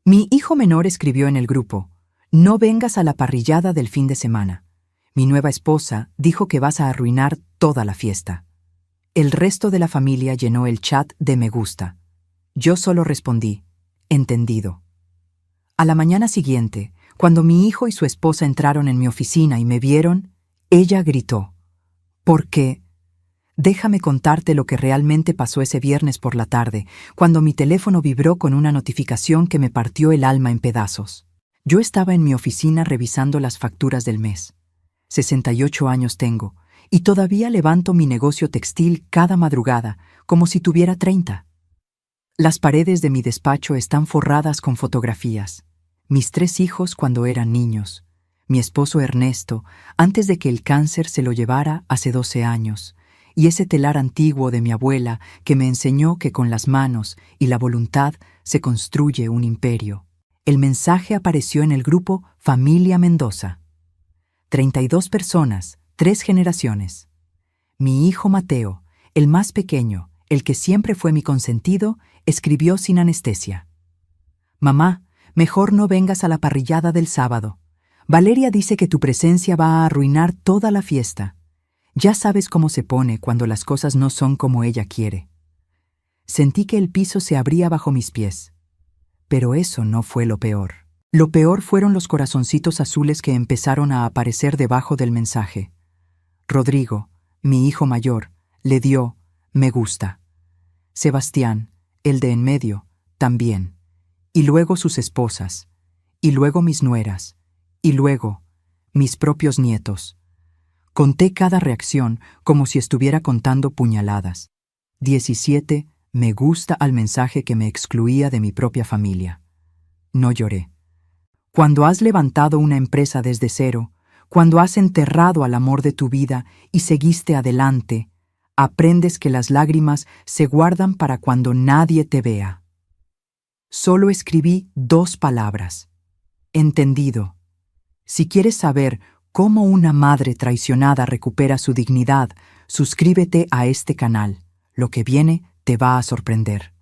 Mi hijo menor escribió en el grupo: no vengas a la parrillada del fin de semana. Mi nueva esposa dijo que vas a arruinar toda la fiesta. El resto de la familia llenó el chat de me gusta. Yo solo respondí: entendido. A la mañana siguiente, cuando mi hijo y su esposa entraron en mi oficina y me vieron, ella gritó: ¿por qué? Déjame contarte lo que realmente pasó ese viernes por la tarde, cuando mi teléfono vibró con una notificación que me partió el alma en pedazos. Yo estaba en mi oficina revisando las facturas del mes. 68 años tengo, y todavía levanto mi negocio textil cada madrugada, como si tuviera 30. Las paredes de mi despacho están forradas con fotografías. Mis 3 hijos cuando eran niños. Mi esposo Ernesto, antes de que el cáncer se lo llevara hace 12 años. Y ese telar antiguo de mi abuela que me enseñó que con las manos y la voluntad se construye un imperio. El mensaje apareció en el grupo Familia Mendoza. 32 personas, 3 generaciones. Mi hijo Mateo, el más pequeño, el que siempre fue mi consentido, escribió sin anestesia: mamá, mejor no vengas a la parrillada del sábado. Valeria dice que tu presencia va a arruinar toda la fiesta. Ya sabes cómo se pone cuando las cosas no son como ella quiere. Sentí que el piso se abría bajo mis pies. Pero eso no fue lo peor. Lo peor fueron los corazoncitos azules que empezaron a aparecer debajo del mensaje. Rodrigo, mi hijo mayor, le dio me gusta. Sebastián, el de en medio, también. Y luego sus esposas. Y luego mis nueras. Y luego mis propios nietos. Conté cada reacción como si estuviera contando puñaladas. 17 me gusta al mensaje que me excluía de mi propia familia. No lloré. Cuando has levantado una empresa desde cero, cuando has enterrado al amor de tu vida y seguiste adelante, aprendes que las lágrimas se guardan para cuando nadie te vea. Solo escribí 2 palabras: entendido. Si quieres saber cómo una madre traicionada recupera su dignidad, suscríbete a este canal. Lo que viene te va a sorprender.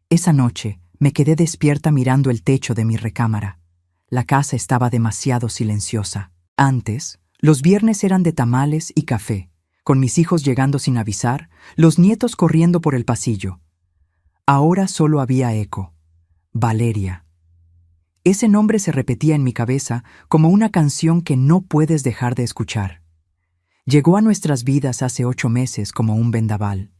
Esa noche me quedé despierta mirando el techo de mi recámara. La casa estaba demasiado silenciosa. Antes, los viernes eran de tamales y café, con mis hijos llegando sin avisar, los nietos corriendo por el pasillo. Ahora solo había eco. Valeria. Ese nombre se repetía en mi cabeza como una canción que no puedes dejar de escuchar. Llegó a nuestras vidas hace 8 meses como un vendaval.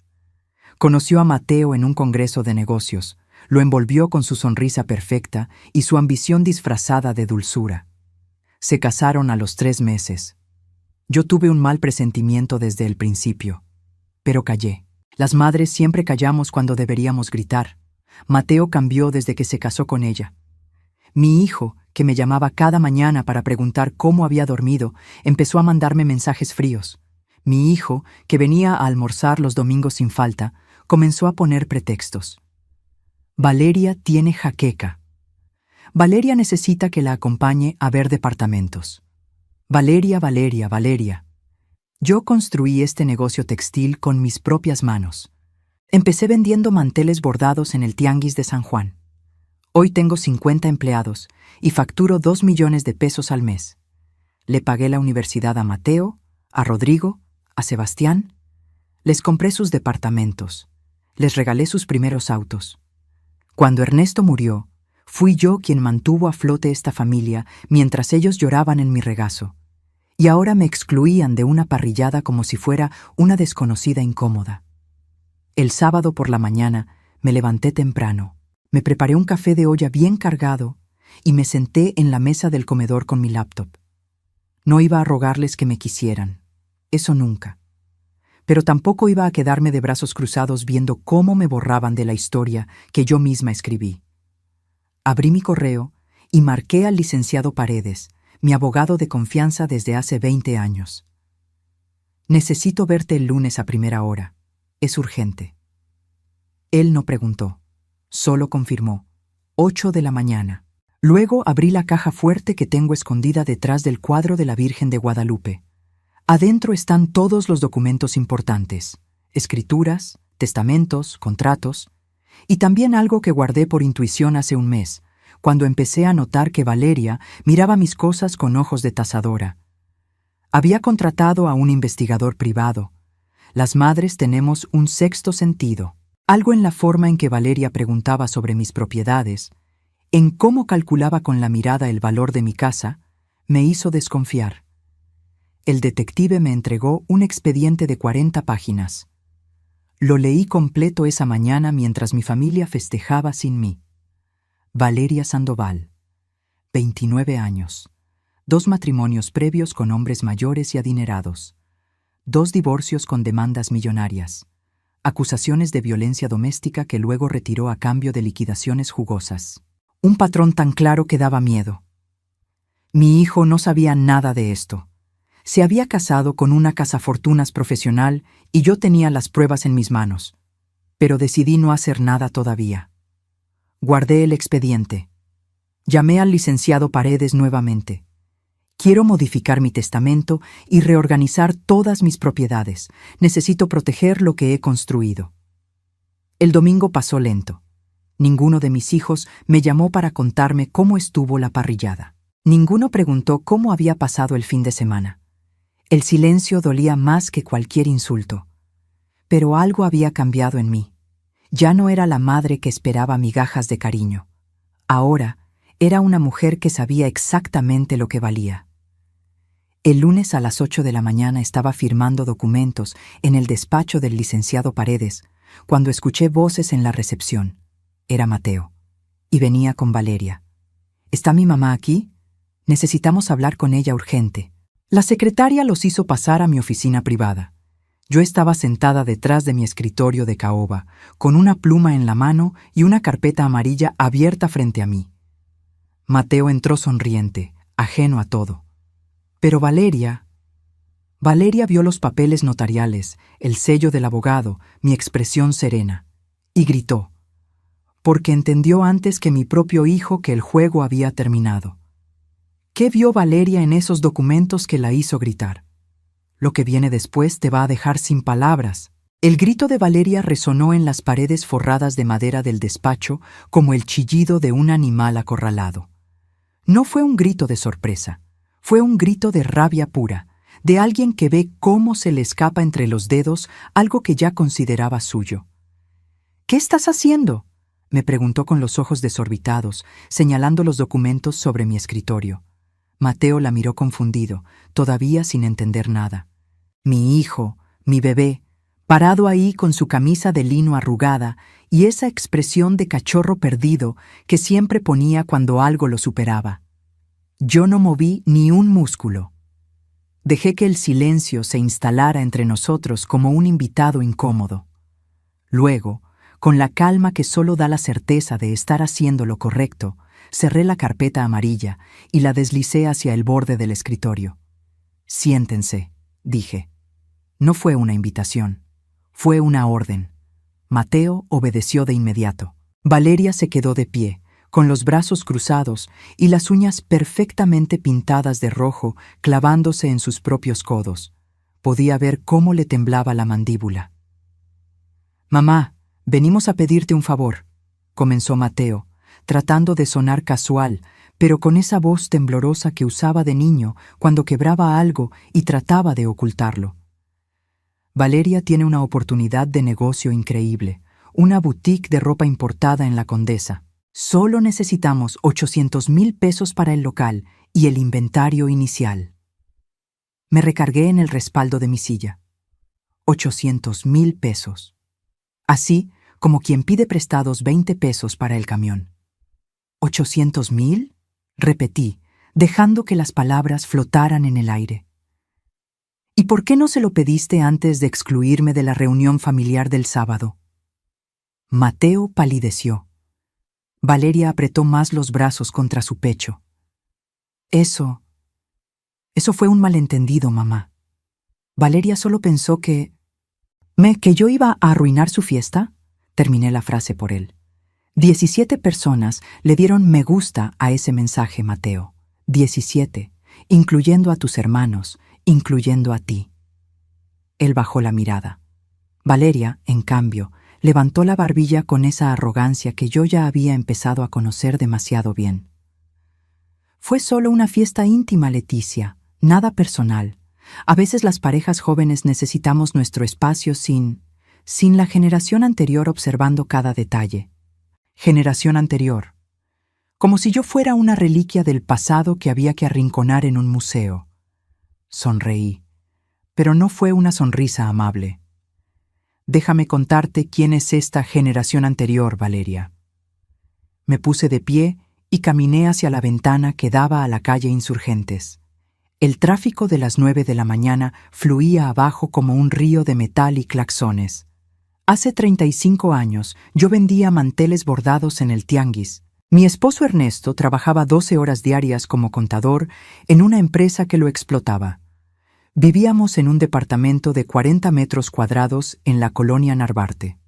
Conoció a Mateo en un congreso de negocios, lo envolvió con su sonrisa perfecta y su ambición disfrazada de dulzura. Se casaron a los 3 meses. Yo tuve un mal presentimiento desde el principio, pero callé. Las madres siempre callamos cuando deberíamos gritar. Mateo cambió desde que se casó con ella. Mi hijo, que me llamaba cada mañana para preguntar cómo había dormido, empezó a mandarme mensajes fríos. Mi hijo, que venía a almorzar los domingos sin falta, comenzó a poner pretextos. Valeria tiene jaqueca. Valeria necesita que la acompañe a ver departamentos. Valeria, Valeria, Valeria. Yo construí este negocio textil con mis propias manos. Empecé vendiendo manteles bordados en el Tianguis de San Juan. Hoy tengo 50 empleados y facturo 2 millones de pesos al mes. Le pagué la universidad a Mateo, a Rodrigo, a Sebastián. Les compré sus departamentos. Les regalé sus primeros autos. Cuando Ernesto murió, fui yo quien mantuvo a flote esta familia mientras ellos lloraban en mi regazo. Y ahora me excluían de una parrillada como si fuera una desconocida incómoda. El sábado por la mañana me levanté temprano. Me preparé un café de olla bien cargado y me senté en la mesa del comedor con mi laptop. No iba a rogarles que me quisieran, eso nunca. Pero tampoco iba a quedarme de brazos cruzados viendo cómo me borraban de la historia que yo misma escribí. Abrí mi correo y marqué al licenciado Paredes, mi abogado de confianza desde hace 20 años. Necesito verte el lunes a primera hora. Es urgente. Él no preguntó. Solo confirmó: 8 de la mañana. Luego abrí la caja fuerte que tengo escondida detrás del cuadro de la Virgen de Guadalupe. Adentro están todos los documentos importantes: escrituras, testamentos, contratos, y también algo que guardé por intuición hace un mes, cuando empecé a notar que Valeria miraba mis cosas con ojos de tasadora. Había contratado a un investigador privado. Las madres tenemos un sexto sentido. Algo en la forma en que Valeria preguntaba sobre mis propiedades, en cómo calculaba con la mirada el valor de mi casa, me hizo desconfiar. El detective me entregó un expediente de 40 páginas. Lo leí completo esa mañana mientras mi familia festejaba sin mí. Valeria Sandoval, 29 años, 2 matrimonios previos con hombres mayores y adinerados, 2 divorcios con demandas millonarias, acusaciones de violencia doméstica que luego retiró a cambio de liquidaciones jugosas. Un patrón tan claro que daba miedo. Mi hijo no sabía nada de esto. Se había casado con una cazafortunas profesional y yo tenía las pruebas en mis manos, pero decidí no hacer nada todavía. Guardé el expediente. Llamé al licenciado Paredes nuevamente. Quiero modificar mi testamento y reorganizar todas mis propiedades. Necesito proteger lo que he construido. El domingo pasó lento. Ninguno de mis hijos me llamó para contarme cómo estuvo la parrillada. Ninguno preguntó cómo había pasado el fin de semana. El silencio dolía más que cualquier insulto. Pero algo había cambiado en mí. Ya no era la madre que esperaba migajas de cariño. Ahora era una mujer que sabía exactamente lo que valía. El lunes a las 8 de la mañana estaba firmando documentos en el despacho del licenciado Paredes, cuando escuché voces en la recepción. Era Mateo, y venía con Valeria. ¿Está mi mamá aquí? Necesitamos hablar con ella urgente. La secretaria los hizo pasar a mi oficina privada. Yo estaba sentada detrás de mi escritorio de caoba, con una pluma en la mano y una carpeta amarilla abierta frente a mí. Mateo entró sonriente, ajeno a todo. Pero Valeria vio los papeles notariales, el sello del abogado, mi expresión serena, y gritó, porque entendió antes que mi propio hijo que el juego había terminado. ¿Qué vio Valeria en esos documentos que la hizo gritar? Lo que viene después te va a dejar sin palabras. El grito de Valeria resonó en las paredes forradas de madera del despacho como el chillido de un animal acorralado. No fue un grito de sorpresa, fue un grito de rabia pura, de alguien que ve cómo se le escapa entre los dedos algo que ya consideraba suyo. ¿Qué estás haciendo?, me preguntó con los ojos desorbitados, señalando los documentos sobre mi escritorio. Mateo la miró confundido, todavía sin entender nada. Mi hijo, mi bebé, parado ahí con su camisa de lino arrugada y esa expresión de cachorro perdido que siempre ponía cuando algo lo superaba. Yo no moví ni un músculo. Dejé que el silencio se instalara entre nosotros como un invitado incómodo. Luego, con la calma que solo da la certeza de estar haciendo lo correcto, cerré la carpeta amarilla y la deslicé hacia el borde del escritorio. «Siéntense», dije. No fue una invitación, fue una orden. Mateo obedeció de inmediato. Valeria se quedó de pie, con los brazos cruzados y las uñas perfectamente pintadas de rojo clavándose en sus propios codos. Podía ver cómo le temblaba la mandíbula. «Mamá, venimos a pedirte un favor», comenzó Mateo, tratando de sonar casual, pero con esa voz temblorosa que usaba de niño cuando quebraba algo y trataba de ocultarlo. Valeria tiene una oportunidad de negocio increíble, una boutique de ropa importada en La Condesa. Solo necesitamos 800,000 pesos para el local y el inventario inicial. Me recargué en el respaldo de mi silla. 800,000 pesos. Así como quien pide prestados 20 pesos para el camión. ¿800,000? Repetí, dejando que las palabras flotaran en el aire. ¿Y por qué no se lo pediste antes de excluirme de la reunión familiar del sábado? Mateo palideció. Valeria apretó más los brazos contra su pecho. Eso fue un malentendido, mamá. Valeria solo pensó que yo iba a arruinar su fiesta. Terminé la frase por él. 17 personas le dieron me gusta a ese mensaje, Mateo. 17, incluyendo a tus hermanos, incluyendo a ti. Él bajó la mirada. Valeria, en cambio, Levantó la barbilla con esa arrogancia que yo ya había empezado a conocer demasiado bien. Fue solo una fiesta íntima, Leticia, nada personal. A veces las parejas jóvenes necesitamos nuestro espacio sin la generación anterior observando cada detalle. Generación anterior. Como si yo fuera una reliquia del pasado que había que arrinconar en un museo. Sonreí, pero no fue una sonrisa amable. Déjame contarte quién es esta generación anterior, Valeria. Me puse de pie y caminé hacia la ventana que daba a la calle Insurgentes. El tráfico de las 9 de la mañana fluía abajo como un río de metal y claxones. Hace 35 años yo vendía manteles bordados en el tianguis. Mi esposo Ernesto trabajaba 12 horas diarias como contador en una empresa que lo explotaba. Vivíamos en un departamento de 40 metros cuadrados en la colonia Narvarte.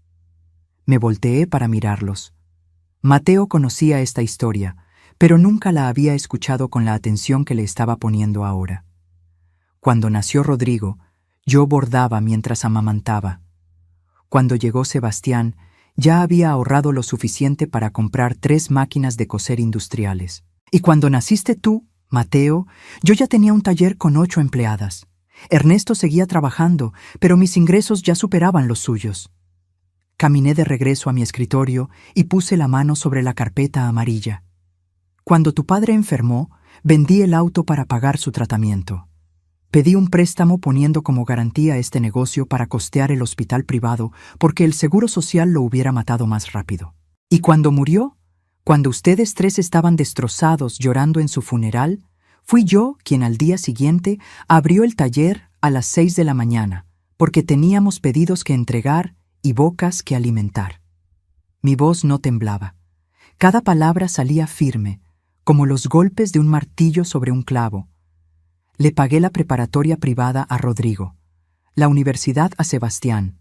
Me volteé para mirarlos. Mateo conocía esta historia, pero nunca la había escuchado con la atención que le estaba poniendo ahora. Cuando nació Rodrigo, yo bordaba mientras amamantaba. Cuando llegó Sebastián, ya había ahorrado lo suficiente para comprar 3 máquinas de coser industriales. Y cuando naciste tú, Mateo, yo ya tenía un taller con 8 empleadas. Ernesto seguía trabajando, pero mis ingresos ya superaban los suyos. Caminé de regreso a mi escritorio y puse la mano sobre la carpeta amarilla. Cuando tu padre enfermó, vendí el auto para pagar su tratamiento. Pedí un préstamo poniendo como garantía este negocio para costear el hospital privado porque el seguro social lo hubiera matado más rápido. Y cuando murió, cuando ustedes 3 estaban destrozados llorando en su funeral, fui yo quien al día siguiente abrió el taller a las 6 de la mañana, porque teníamos pedidos que entregar y bocas que alimentar. Mi voz no temblaba. Cada palabra salía firme, como los golpes de un martillo sobre un clavo. Le pagué la preparatoria privada a Rodrigo, la universidad a Sebastián.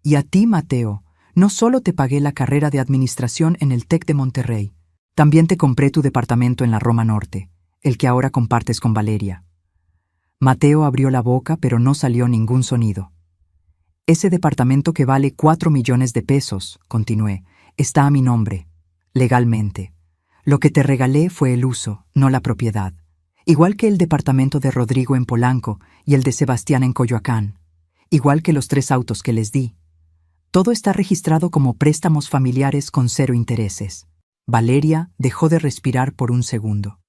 Y a ti, Mateo, no solo te pagué la carrera de administración en el TEC de Monterrey, también te compré tu departamento en la Roma Norte, el que ahora compartes con Valeria. Mateo abrió la boca, pero no salió ningún sonido. Ese departamento que vale 4 millones de pesos, continué, está a mi nombre, legalmente. Lo que te regalé fue el uso, no la propiedad. Igual que el departamento de Rodrigo en Polanco y el de Sebastián en Coyoacán. Igual que los 3 autos que les di. Todo está registrado como préstamos familiares con 0 intereses. Valeria dejó de respirar por un segundo.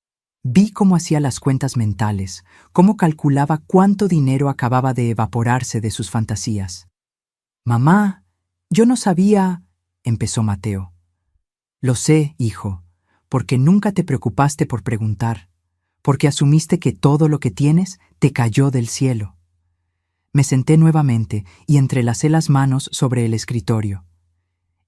Vi cómo hacía las cuentas mentales, cómo calculaba cuánto dinero acababa de evaporarse de sus fantasías. «Mamá, yo no sabía», empezó Mateo. «Lo sé, hijo, porque nunca te preocupaste por preguntar, porque asumiste que todo lo que tienes te cayó del cielo». Me senté nuevamente y entrelacé las manos sobre el escritorio.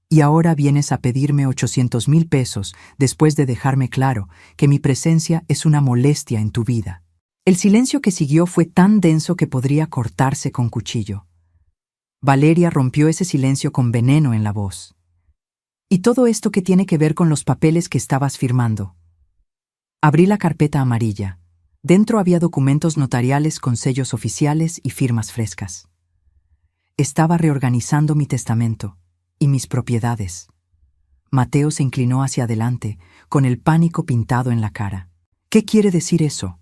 «Y ahora vienes a pedirme 800,000 pesos después de dejarme claro que mi presencia es una molestia en tu vida». El silencio que siguió fue tan denso que podría cortarse con cuchillo. Valeria rompió ese silencio con veneno en la voz. «¿Y todo esto qué tiene que ver con los papeles que estabas firmando?» Abrí la carpeta amarilla. Dentro había documentos notariales con sellos oficiales y firmas frescas. Estaba reorganizando mi testamento y mis propiedades. Mateo se inclinó hacia adelante, con el pánico pintado en la cara. «¿Qué quiere decir eso?»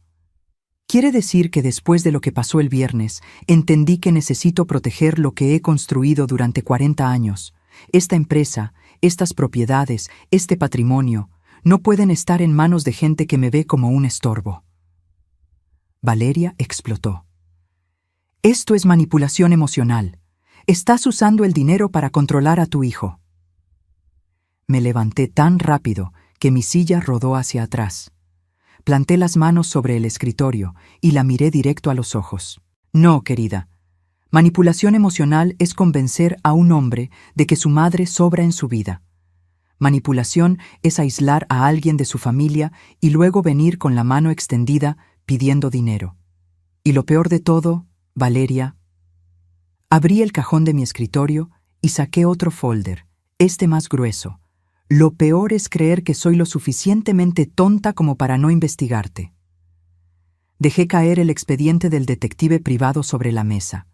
«Quiere decir que después de lo que pasó el viernes, entendí que necesito proteger lo que he construido durante 40 años. Esta empresa, estas propiedades, este patrimonio, no pueden estar en manos de gente que me ve como un estorbo». Valeria explotó. «Esto es manipulación emocional. Estás usando el dinero para controlar a tu hijo». Me levanté tan rápido que mi silla rodó hacia atrás. Planté las manos sobre el escritorio y la miré directo a los ojos. «No, querida. Manipulación emocional es convencer a un hombre de que su madre sobra en su vida. Manipulación es aislar a alguien de su familia y luego venir con la mano extendida pidiendo dinero. Y lo peor de todo, Valeria». Abrí el cajón de mi escritorio y saqué otro folder, este más grueso. «Lo peor es creer que soy lo suficientemente tonta como para no investigarte». Dejé caer el expediente del detective privado sobre la mesa.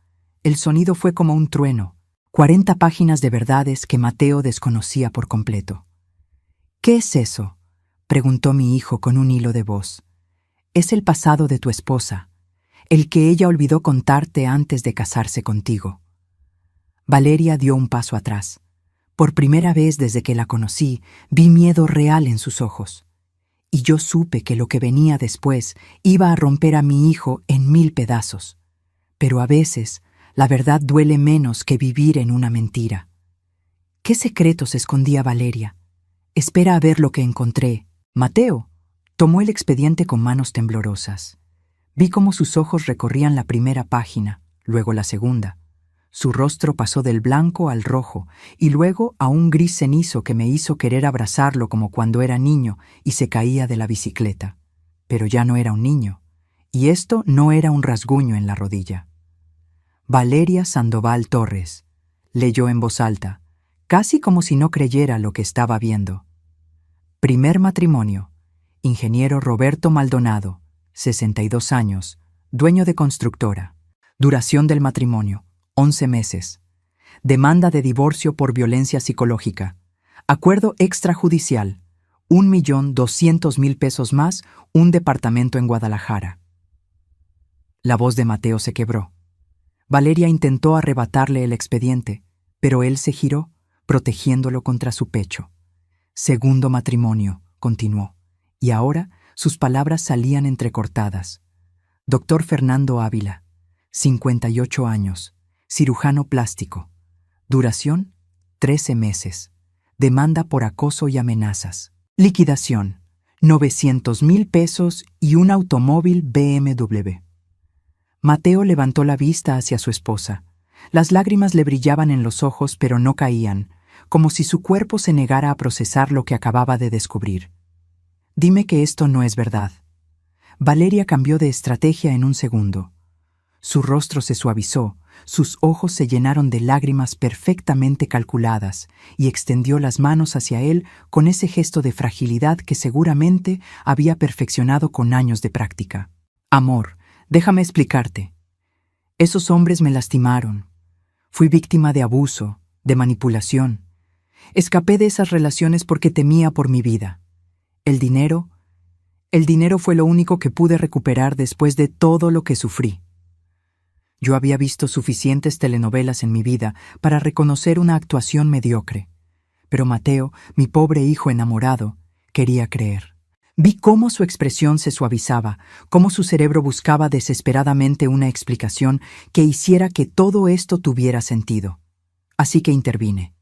El sonido fue como un trueno, 40 páginas de verdades que Mateo desconocía por completo. ¿Qué es eso?, preguntó mi hijo con un hilo de voz. Es el pasado de tu esposa, el que ella olvidó contarte antes de casarse contigo. Valeria dio un paso atrás. Por primera vez desde que la conocí, vi miedo real en sus ojos. Y yo supe que lo que venía después iba a romper a mi hijo en 1000 pedazos. Pero a veces, la verdad duele menos que vivir en una mentira. ¿Qué secretos escondía Valeria? Espera a ver lo que encontré. Mateo tomó el expediente con manos temblorosas. Vi cómo sus ojos recorrían la primera página, luego la segunda. Su rostro pasó del blanco al rojo y luego a un gris cenizo que me hizo querer abrazarlo como cuando era niño y se caía de la bicicleta. Pero ya no era un niño, y esto no era un rasguño en la rodilla. Valeria Sandoval Torres, leyó en voz alta, casi como si no creyera lo que estaba viendo. Primer matrimonio. Ingeniero Roberto Maldonado, 62 años, dueño de constructora. Duración del matrimonio, 11 meses. Demanda de divorcio por violencia psicológica. Acuerdo extrajudicial, 1.200.000 pesos más, un departamento en Guadalajara. La voz de Mateo se quebró. Valeria intentó arrebatarle el expediente, pero él se giró, protegiéndolo contra su pecho. Segundo matrimonio, continuó, y ahora sus palabras salían entrecortadas. Doctor Fernando Ávila, 58 años, cirujano plástico. Duración, 13 meses. Demanda por acoso y amenazas. Liquidación, 900.000 pesos y un automóvil BMW. Mateo levantó la vista hacia su esposa. Las lágrimas le brillaban en los ojos, pero no caían, como si su cuerpo se negara a procesar lo que acababa de descubrir. Dime que esto no es verdad. Valeria cambió de estrategia en un segundo. Su rostro se suavizó, sus ojos se llenaron de lágrimas perfectamente calculadas y extendió las manos hacia él con ese gesto de fragilidad que seguramente había perfeccionado con años de práctica. Amor, déjame explicarte. Esos hombres me lastimaron. Fui víctima de abuso, de manipulación. Escapé de esas relaciones porque temía por mi vida. El dinero fue lo único que pude recuperar después de todo lo que sufrí. Yo había visto suficientes telenovelas en mi vida para reconocer una actuación mediocre. Pero Mateo, mi pobre hijo enamorado, quería creer. Vi cómo su expresión se suavizaba, cómo su cerebro buscaba desesperadamente una explicación que hiciera que todo esto tuviera sentido. Así que intervine.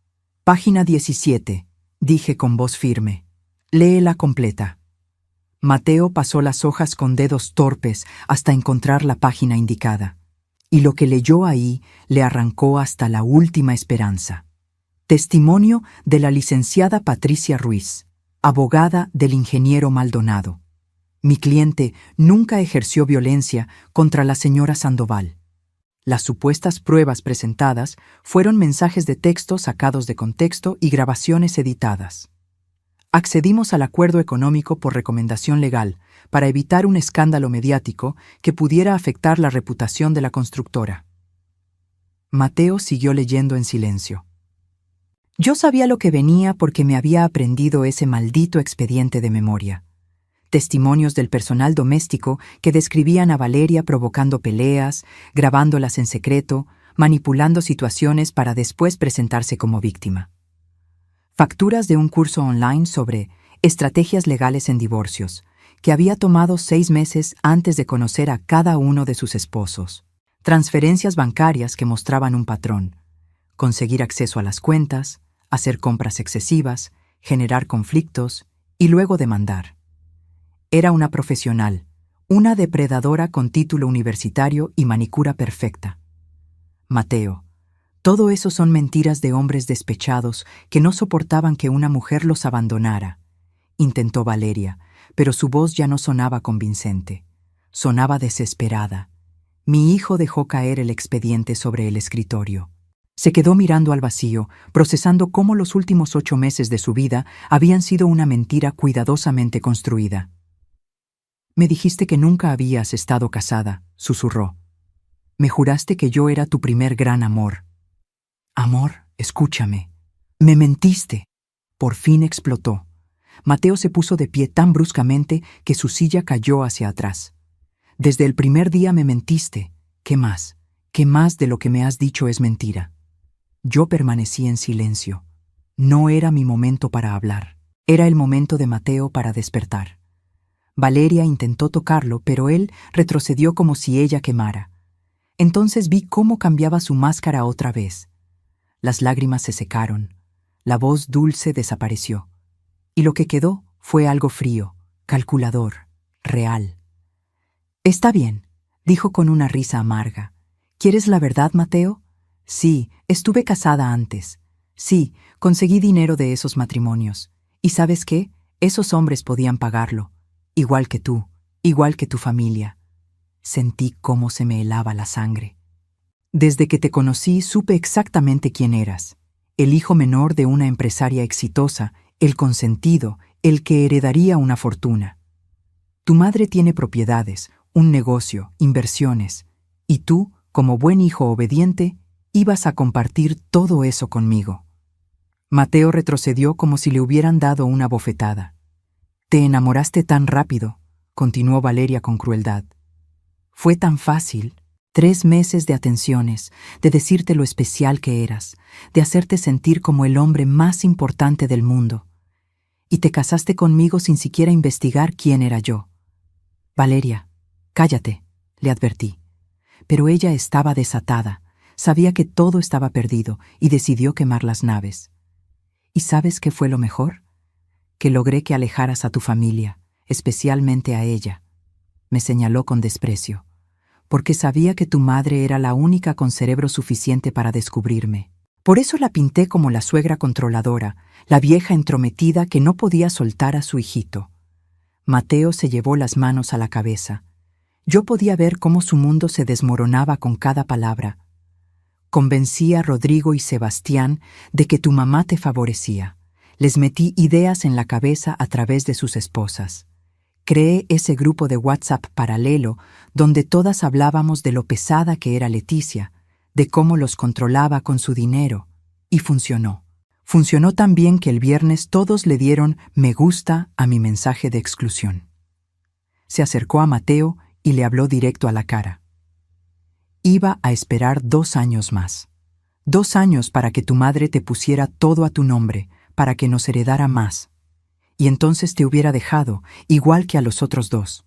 Página 17, dije con voz firme. Léela completa. Mateo pasó las hojas con dedos torpes hasta encontrar la página indicada. Y lo que leyó ahí le arrancó hasta la última esperanza. Testimonio de la licenciada Patricia Ruiz, abogada del ingeniero Maldonado. Mi cliente nunca ejerció violencia contra la señora Sandoval. Las supuestas pruebas presentadas fueron mensajes de texto sacados de contexto y grabaciones editadas. Accedimos al acuerdo económico por recomendación legal para evitar un escándalo mediático que pudiera afectar la reputación de la constructora. Mateo siguió leyendo en silencio. Yo sabía lo que venía porque me había aprendido ese maldito expediente de memoria. Testimonios del personal doméstico que describían a Valeria provocando peleas, grabándolas en secreto, manipulando situaciones para después presentarse como víctima. Facturas de un curso online sobre estrategias legales en divorcios, que había tomado 6 meses antes de conocer a cada uno de sus esposos. Transferencias bancarias que mostraban un patrón: conseguir acceso a las cuentas, hacer compras excesivas, generar conflictos y luego demandar. Era una profesional, una depredadora con título universitario y manicura perfecta. Mateo, todo eso son mentiras de hombres despechados que no soportaban que una mujer los abandonara, intentó Valeria, pero su voz ya no sonaba convincente. Sonaba desesperada. Mi hijo dejó caer el expediente sobre el escritorio. Se quedó mirando al vacío, procesando cómo los últimos 8 meses de su vida habían sido una mentira cuidadosamente construida. Me dijiste que nunca habías estado casada, susurró. Me juraste que yo era tu primer gran amor. Amor, escúchame. Me mentiste. Por fin explotó. Mateo se puso de pie tan bruscamente que su silla cayó hacia atrás. Desde el primer día me mentiste. ¿Qué más? ¿Qué más de lo que me has dicho es mentira? Yo permanecí en silencio. No era mi momento para hablar. Era el momento de Mateo para despertar. Valeria intentó tocarlo, pero él retrocedió como si ella quemara. Entonces vi cómo cambiaba su máscara otra vez. Las lágrimas se secaron. La voz dulce desapareció. Y lo que quedó fue algo frío, calculador, real. «Está bien», dijo con una risa amarga. «¿Quieres la verdad, Mateo? Sí, estuve casada antes. Sí, conseguí dinero de esos matrimonios. ¿Y sabes qué? Esos hombres podían pagarlo. Igual que tú, igual que tu familia». Sentí cómo se me helaba la sangre. Desde que te conocí supe exactamente quién eras. El hijo menor de una empresaria exitosa, el consentido, el que heredaría una fortuna. Tu madre tiene propiedades, un negocio, inversiones, y tú, como buen hijo obediente, ibas a compartir todo eso conmigo. Mateo retrocedió como si le hubieran dado una bofetada. «Te enamoraste tan rápido», continuó Valeria con crueldad. «Fue tan fácil. 3 meses de atenciones, de decirte lo especial que eras, de hacerte sentir como el hombre más importante del mundo. Y te casaste conmigo sin siquiera investigar quién era yo». «Valeria, cállate», le advertí. Pero ella estaba desatada, sabía que todo estaba perdido y decidió quemar las naves. ¿Y sabes qué fue lo mejor? Que logré que alejaras a tu familia, especialmente a ella. Me señaló con desprecio, porque sabía que tu madre era la única con cerebro suficiente para descubrirme. Por eso la pinté como la suegra controladora, la vieja entrometida que no podía soltar a su hijito. Mateo se llevó las manos a la cabeza. Yo podía ver cómo su mundo se desmoronaba con cada palabra. Convencí a Rodrigo y Sebastián de que tu mamá te favorecía. Les metí ideas en la cabeza a través de sus esposas. Creé ese grupo de WhatsApp paralelo donde todas hablábamos de lo pesada que era Leticia, de cómo los controlaba con su dinero, y funcionó. Funcionó tan bien que el viernes todos le dieron me gusta a mi mensaje de exclusión. Se acercó a Mateo y le habló directo a la cara. Iba a esperar 2 años más. 2 años para que tu madre te pusiera todo a tu nombre, para que nos heredara más. Y entonces te hubiera dejado, igual que a los otros 2,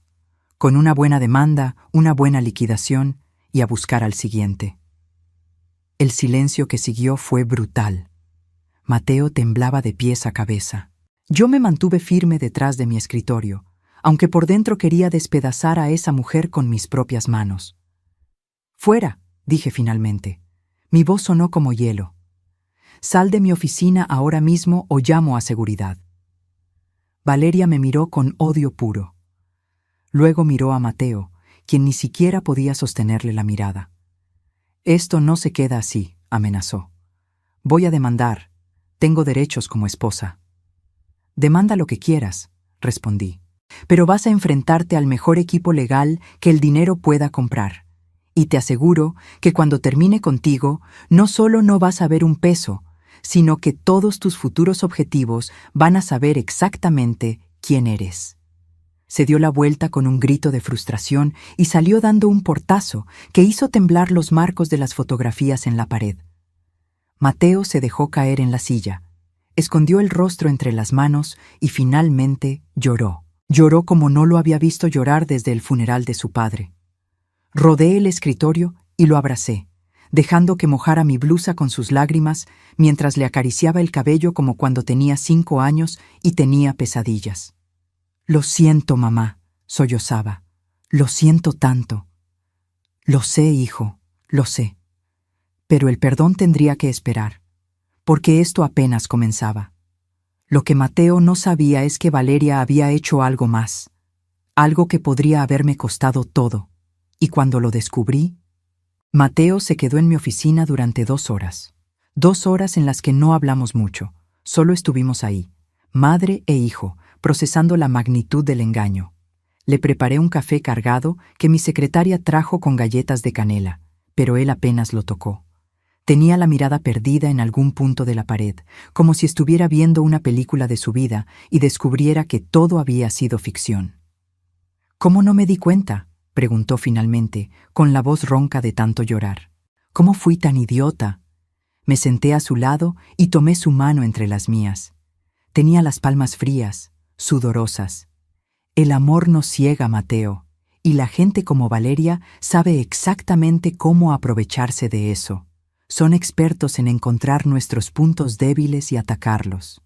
con una buena demanda, una buena liquidación y a buscar al siguiente. El silencio que siguió fue brutal. Mateo temblaba de pies a cabeza. Yo me mantuve firme detrás de mi escritorio, aunque por dentro quería despedazar a esa mujer con mis propias manos. «Fuera», dije finalmente. Mi voz sonó como hielo. «Sal de mi oficina ahora mismo o llamo a seguridad». Valeria me miró con odio puro. Luego miró a Mateo, quien ni siquiera podía sostenerle la mirada. «Esto no se queda así», amenazó. «Voy a demandar. Tengo derechos como esposa». «Demanda lo que quieras», respondí. «Pero vas a enfrentarte al mejor equipo legal que el dinero pueda comprar. Y te aseguro que cuando termine contigo, no solo no vas a ver un peso, sino que todos tus futuros objetivos van a saber exactamente quién eres». Se dio la vuelta con un grito de frustración y salió dando un portazo que hizo temblar los marcos de las fotografías en la pared. Mateo se dejó caer en la silla, escondió el rostro entre las manos y finalmente lloró. Lloró como no lo había visto llorar desde el funeral de su padre. Rodeé el escritorio y lo abracé, dejando que mojara mi blusa con sus lágrimas mientras le acariciaba el cabello como cuando tenía 5 años y tenía pesadillas. «Lo siento, mamá», sollozaba. «Lo siento tanto». «Lo sé, hijo, lo sé. Pero el perdón tendría que esperar, porque esto apenas comenzaba. Lo que Mateo no sabía es que Valeria había hecho algo más, algo que podría haberme costado todo, y cuando lo descubrí, Mateo se quedó en mi oficina durante 2 horas. 2 horas en las que no hablamos mucho, solo estuvimos ahí, madre e hijo, procesando la magnitud del engaño. Le preparé un café cargado que mi secretaria trajo con galletas de canela, pero él apenas lo tocó. Tenía la mirada perdida en algún punto de la pared, como si estuviera viendo una película de su vida y descubriera que todo había sido ficción. «¿Cómo no me di cuenta?», preguntó finalmente, con la voz ronca de tanto llorar. «¿Cómo fui tan idiota?». Me senté a su lado y tomé su mano entre las mías. Tenía las palmas frías, sudorosas. El amor nos ciega, Mateo, y la gente como Valeria sabe exactamente cómo aprovecharse de eso. Son expertos en encontrar nuestros puntos débiles y atacarlos.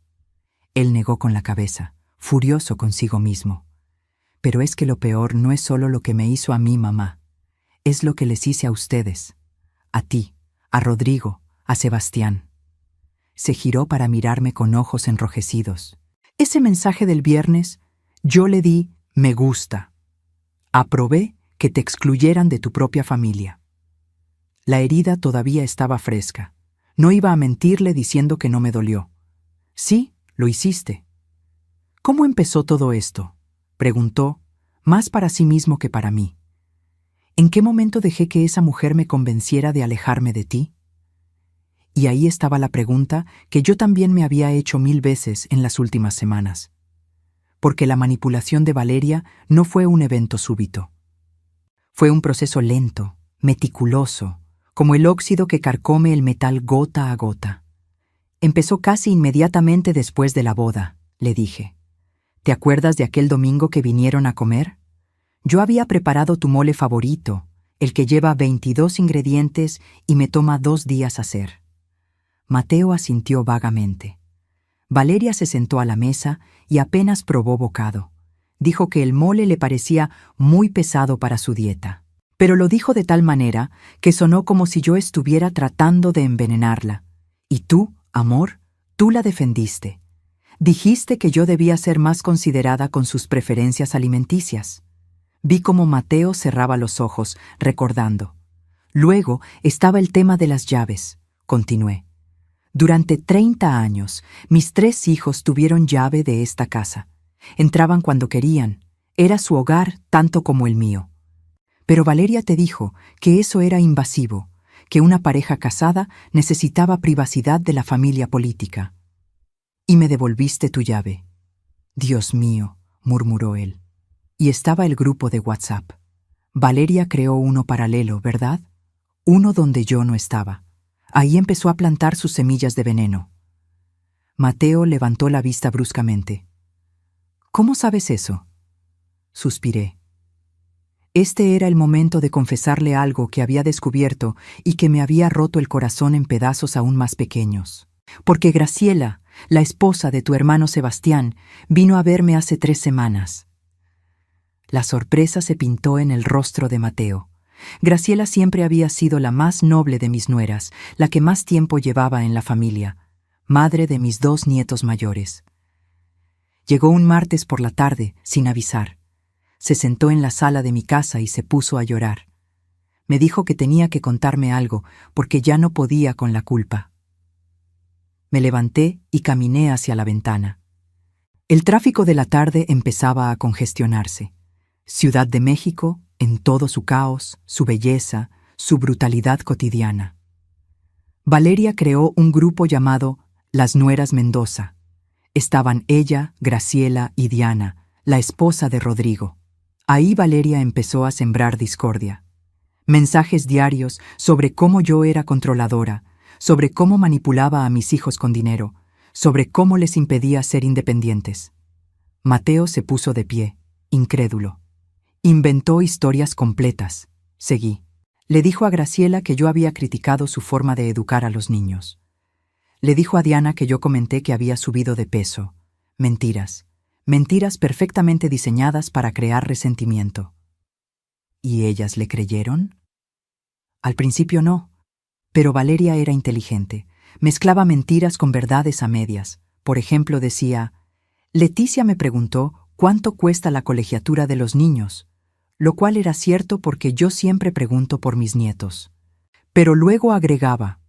Él negó con la cabeza, furioso consigo mismo. Pero es que lo peor no es solo lo que me hizo a mí, mamá. Es lo que les hice a ustedes. A ti, a Rodrigo, a Sebastián. Se giró para mirarme con ojos enrojecidos. Ese mensaje del viernes, yo le di me gusta. Aprobé que te excluyeran de tu propia familia. La herida todavía estaba fresca. No iba a mentirle diciendo que no me dolió. Sí, lo hiciste. ¿Cómo empezó todo esto?, preguntó, más para sí mismo que para mí. ¿En qué momento dejé que esa mujer me convenciera de alejarme de ti? Y ahí estaba la pregunta que yo también me había hecho 1000 veces en las últimas semanas. Porque la manipulación de Valeria no fue un evento súbito. Fue un proceso lento, meticuloso, como el óxido que carcome el metal gota a gota. Empezó casi inmediatamente después de la boda, le dije. ¿Te acuerdas de aquel domingo que vinieron a comer? Yo había preparado tu mole favorito, el que lleva 22 ingredientes y me toma 2 días hacer. Mateo asintió vagamente. Valeria se sentó a la mesa y apenas probó bocado. Dijo que el mole le parecía muy pesado para su dieta. Pero lo dijo de tal manera que sonó como si yo estuviera tratando de envenenarla. Y tú, amor, tú la defendiste. Dijiste que yo debía ser más considerada con sus preferencias alimenticias. Vi cómo Mateo cerraba los ojos, recordando. Luego estaba el tema de las llaves, continué. Durante 30 años, mis 3 hijos tuvieron llave de esta casa. Entraban cuando querían. Era su hogar tanto como el mío. Pero Valeria te dijo que eso era invasivo, que una pareja casada necesitaba privacidad de la familia política. Y me devolviste tu llave. Dios mío, murmuró él. Y estaba el grupo de WhatsApp. Valeria creó uno paralelo, ¿verdad? Uno donde yo no estaba. Ahí empezó a plantar sus semillas de veneno. Mateo levantó la vista bruscamente. ¿Cómo sabes eso? Suspiré. Este era el momento de confesarle algo que había descubierto y que me había roto el corazón en pedazos aún más pequeños. Porque Graciela, la esposa de tu hermano Sebastián, vino a verme hace 3 semanas. La sorpresa se pintó en el rostro de Mateo. Graciela siempre había sido la más noble de mis nueras, la que más tiempo llevaba en la familia, madre de mis 2 nietos mayores. Llegó un martes por la tarde, sin avisar. Se sentó en la sala de mi casa y se puso a llorar. Me dijo que tenía que contarme algo, porque ya no podía con la culpa. Me levanté y caminé hacia la ventana. El tráfico de la tarde empezaba a congestionarse. Ciudad de México, en todo su caos, su belleza, su brutalidad cotidiana. Valeria creó un grupo llamado Las Nueras Mendoza. Estaban ella, Graciela y Diana, la esposa de Rodrigo. Ahí Valeria empezó a sembrar discordia. Mensajes diarios sobre cómo yo era controladora, sobre cómo manipulaba a mis hijos con dinero, sobre cómo les impedía ser independientes. Mateo se puso de pie, incrédulo. Inventó historias completas. Seguí. Le dijo a Graciela que yo había criticado su forma de educar a los niños. Le dijo a Diana que yo comenté que había subido de peso. Mentiras. Mentiras perfectamente diseñadas para crear resentimiento. ¿Y ellas le creyeron? Al principio no, pero Valeria era inteligente. Mezclaba mentiras con verdades a medias. Por ejemplo, decía, Leticia me preguntó cuánto cuesta la colegiatura de los niños, lo cual era cierto porque yo siempre pregunto por mis nietos. Pero luego agregaba,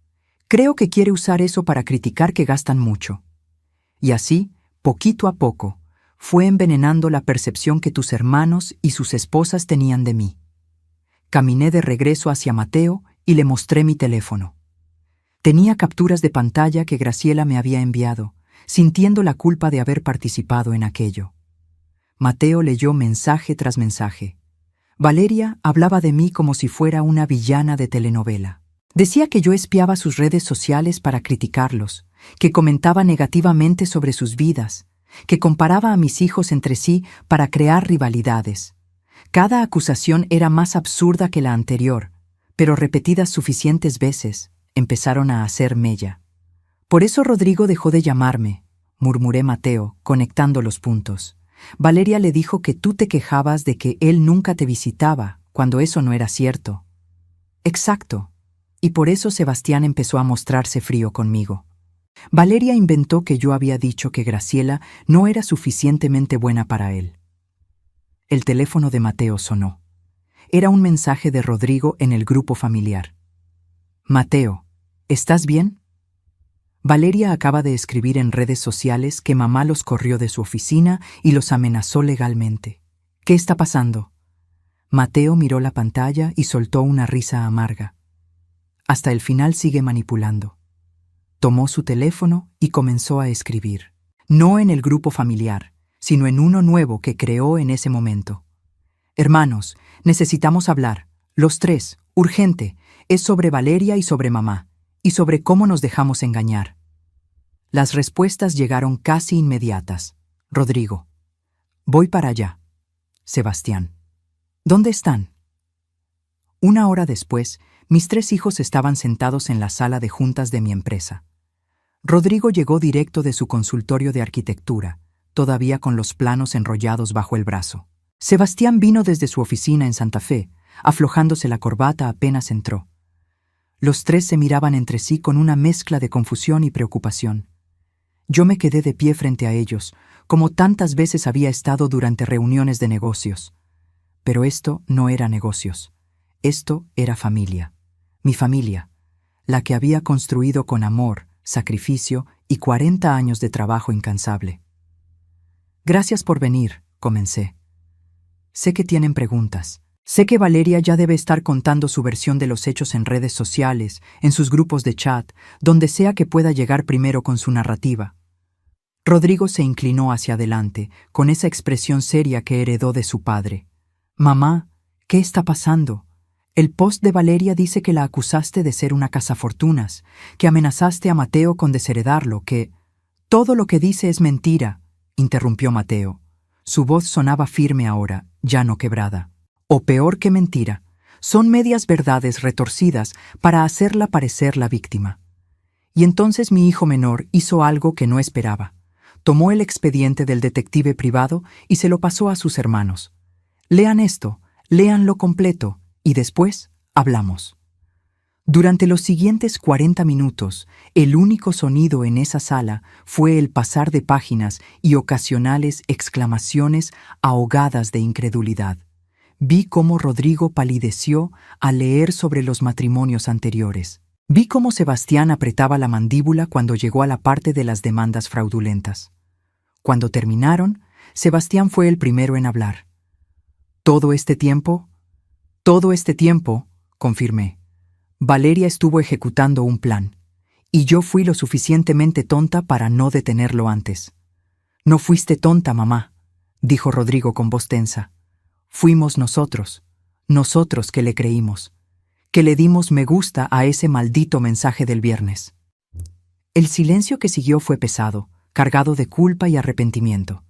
creo que quiere usar eso para criticar que gastan mucho. Y así, poquito a poco, fue envenenando la percepción que tus hermanos y sus esposas tenían de mí. Caminé de regreso hacia Mateo y le mostré mi teléfono. Tenía capturas de pantalla que Graciela me había enviado, sintiendo la culpa de haber participado en aquello. Mateo leyó mensaje tras mensaje. Valeria hablaba de mí como si fuera una villana de telenovela. Decía que yo espiaba sus redes sociales para criticarlos, que comentaba negativamente sobre sus vidas, que comparaba a mis hijos entre sí para crear rivalidades. Cada acusación era más absurda que la anterior, pero repetidas suficientes veces, empezaron a hacer mella. Por eso Rodrigo dejó de llamarme, murmuré Mateo, conectando los puntos. Valeria le dijo que tú te quejabas de que él nunca te visitaba, cuando eso no era cierto. Exacto. Y por eso Sebastián empezó a mostrarse frío conmigo. Valeria inventó que yo había dicho que Graciela no era suficientemente buena para él. El teléfono de Mateo sonó. Era un mensaje de Rodrigo en el grupo familiar. Mateo, ¿estás bien? Valeria acaba de escribir en redes sociales que mamá los corrió de su oficina y los amenazó legalmente. ¿Qué está pasando? Mateo miró la pantalla y soltó una risa amarga. Hasta el final sigue manipulando. Tomó su teléfono y comenzó a escribir. No en el grupo familiar, sino en uno nuevo que creó en ese momento. Hermanos, necesitamos hablar. Los tres, urgente. Es sobre Valeria y sobre mamá, y sobre cómo nos dejamos engañar. Las respuestas llegaron casi inmediatas. Rodrigo. Voy para allá. Sebastián. ¿Dónde están? Una hora después, mis 3 hijos estaban sentados en la sala de juntas de mi empresa. Rodrigo llegó directo de su consultorio de arquitectura, todavía con los planos enrollados bajo el brazo. Sebastián vino desde su oficina en Santa Fe, aflojándose la corbata apenas entró. Los 3 se miraban entre sí con una mezcla de confusión y preocupación. Yo me quedé de pie frente a ellos, como tantas veces había estado durante reuniones de negocios. Pero esto no era negocios. Esto era familia. Mi familia, la que había construido con amor, sacrificio y 40 años de trabajo incansable. Gracias por venir, comencé. Sé que tienen preguntas. Sé que Valeria ya debe estar contando su versión de los hechos en redes sociales, en sus grupos de chat, donde sea que pueda llegar primero con su narrativa. Rodrigo se inclinó hacia adelante, con esa expresión seria que heredó de su padre. Mamá, ¿qué está pasando? El post de Valeria dice que la acusaste de ser una cazafortunas, que amenazaste a Mateo con desheredarlo, que... Todo lo que dice es mentira, interrumpió Mateo. Su voz sonaba firme ahora, ya no quebrada. O peor que mentira, son medias verdades retorcidas para hacerla parecer la víctima. Y entonces mi hijo menor hizo algo que no esperaba. Tomó el expediente del detective privado y se lo pasó a sus hermanos. Lean esto, léanlo completo, y después hablamos. Durante los siguientes 40 minutos, el único sonido en esa sala fue el pasar de páginas y ocasionales exclamaciones ahogadas de incredulidad. Vi cómo Rodrigo palideció al leer sobre los matrimonios anteriores. Vi cómo Sebastián apretaba la mandíbula cuando llegó a la parte de las demandas fraudulentas. Cuando terminaron, Sebastián fue el primero en hablar. Todo este tiempo, confirmé. Valeria estuvo ejecutando un plan, y yo fui lo suficientemente tonta para no detenerlo antes. No fuiste tonta, mamá, dijo Rodrigo con voz tensa. Fuimos nosotros que le creímos, que le dimos me gusta a ese maldito mensaje del viernes. El silencio que siguió fue pesado, cargado de culpa y arrepentimiento.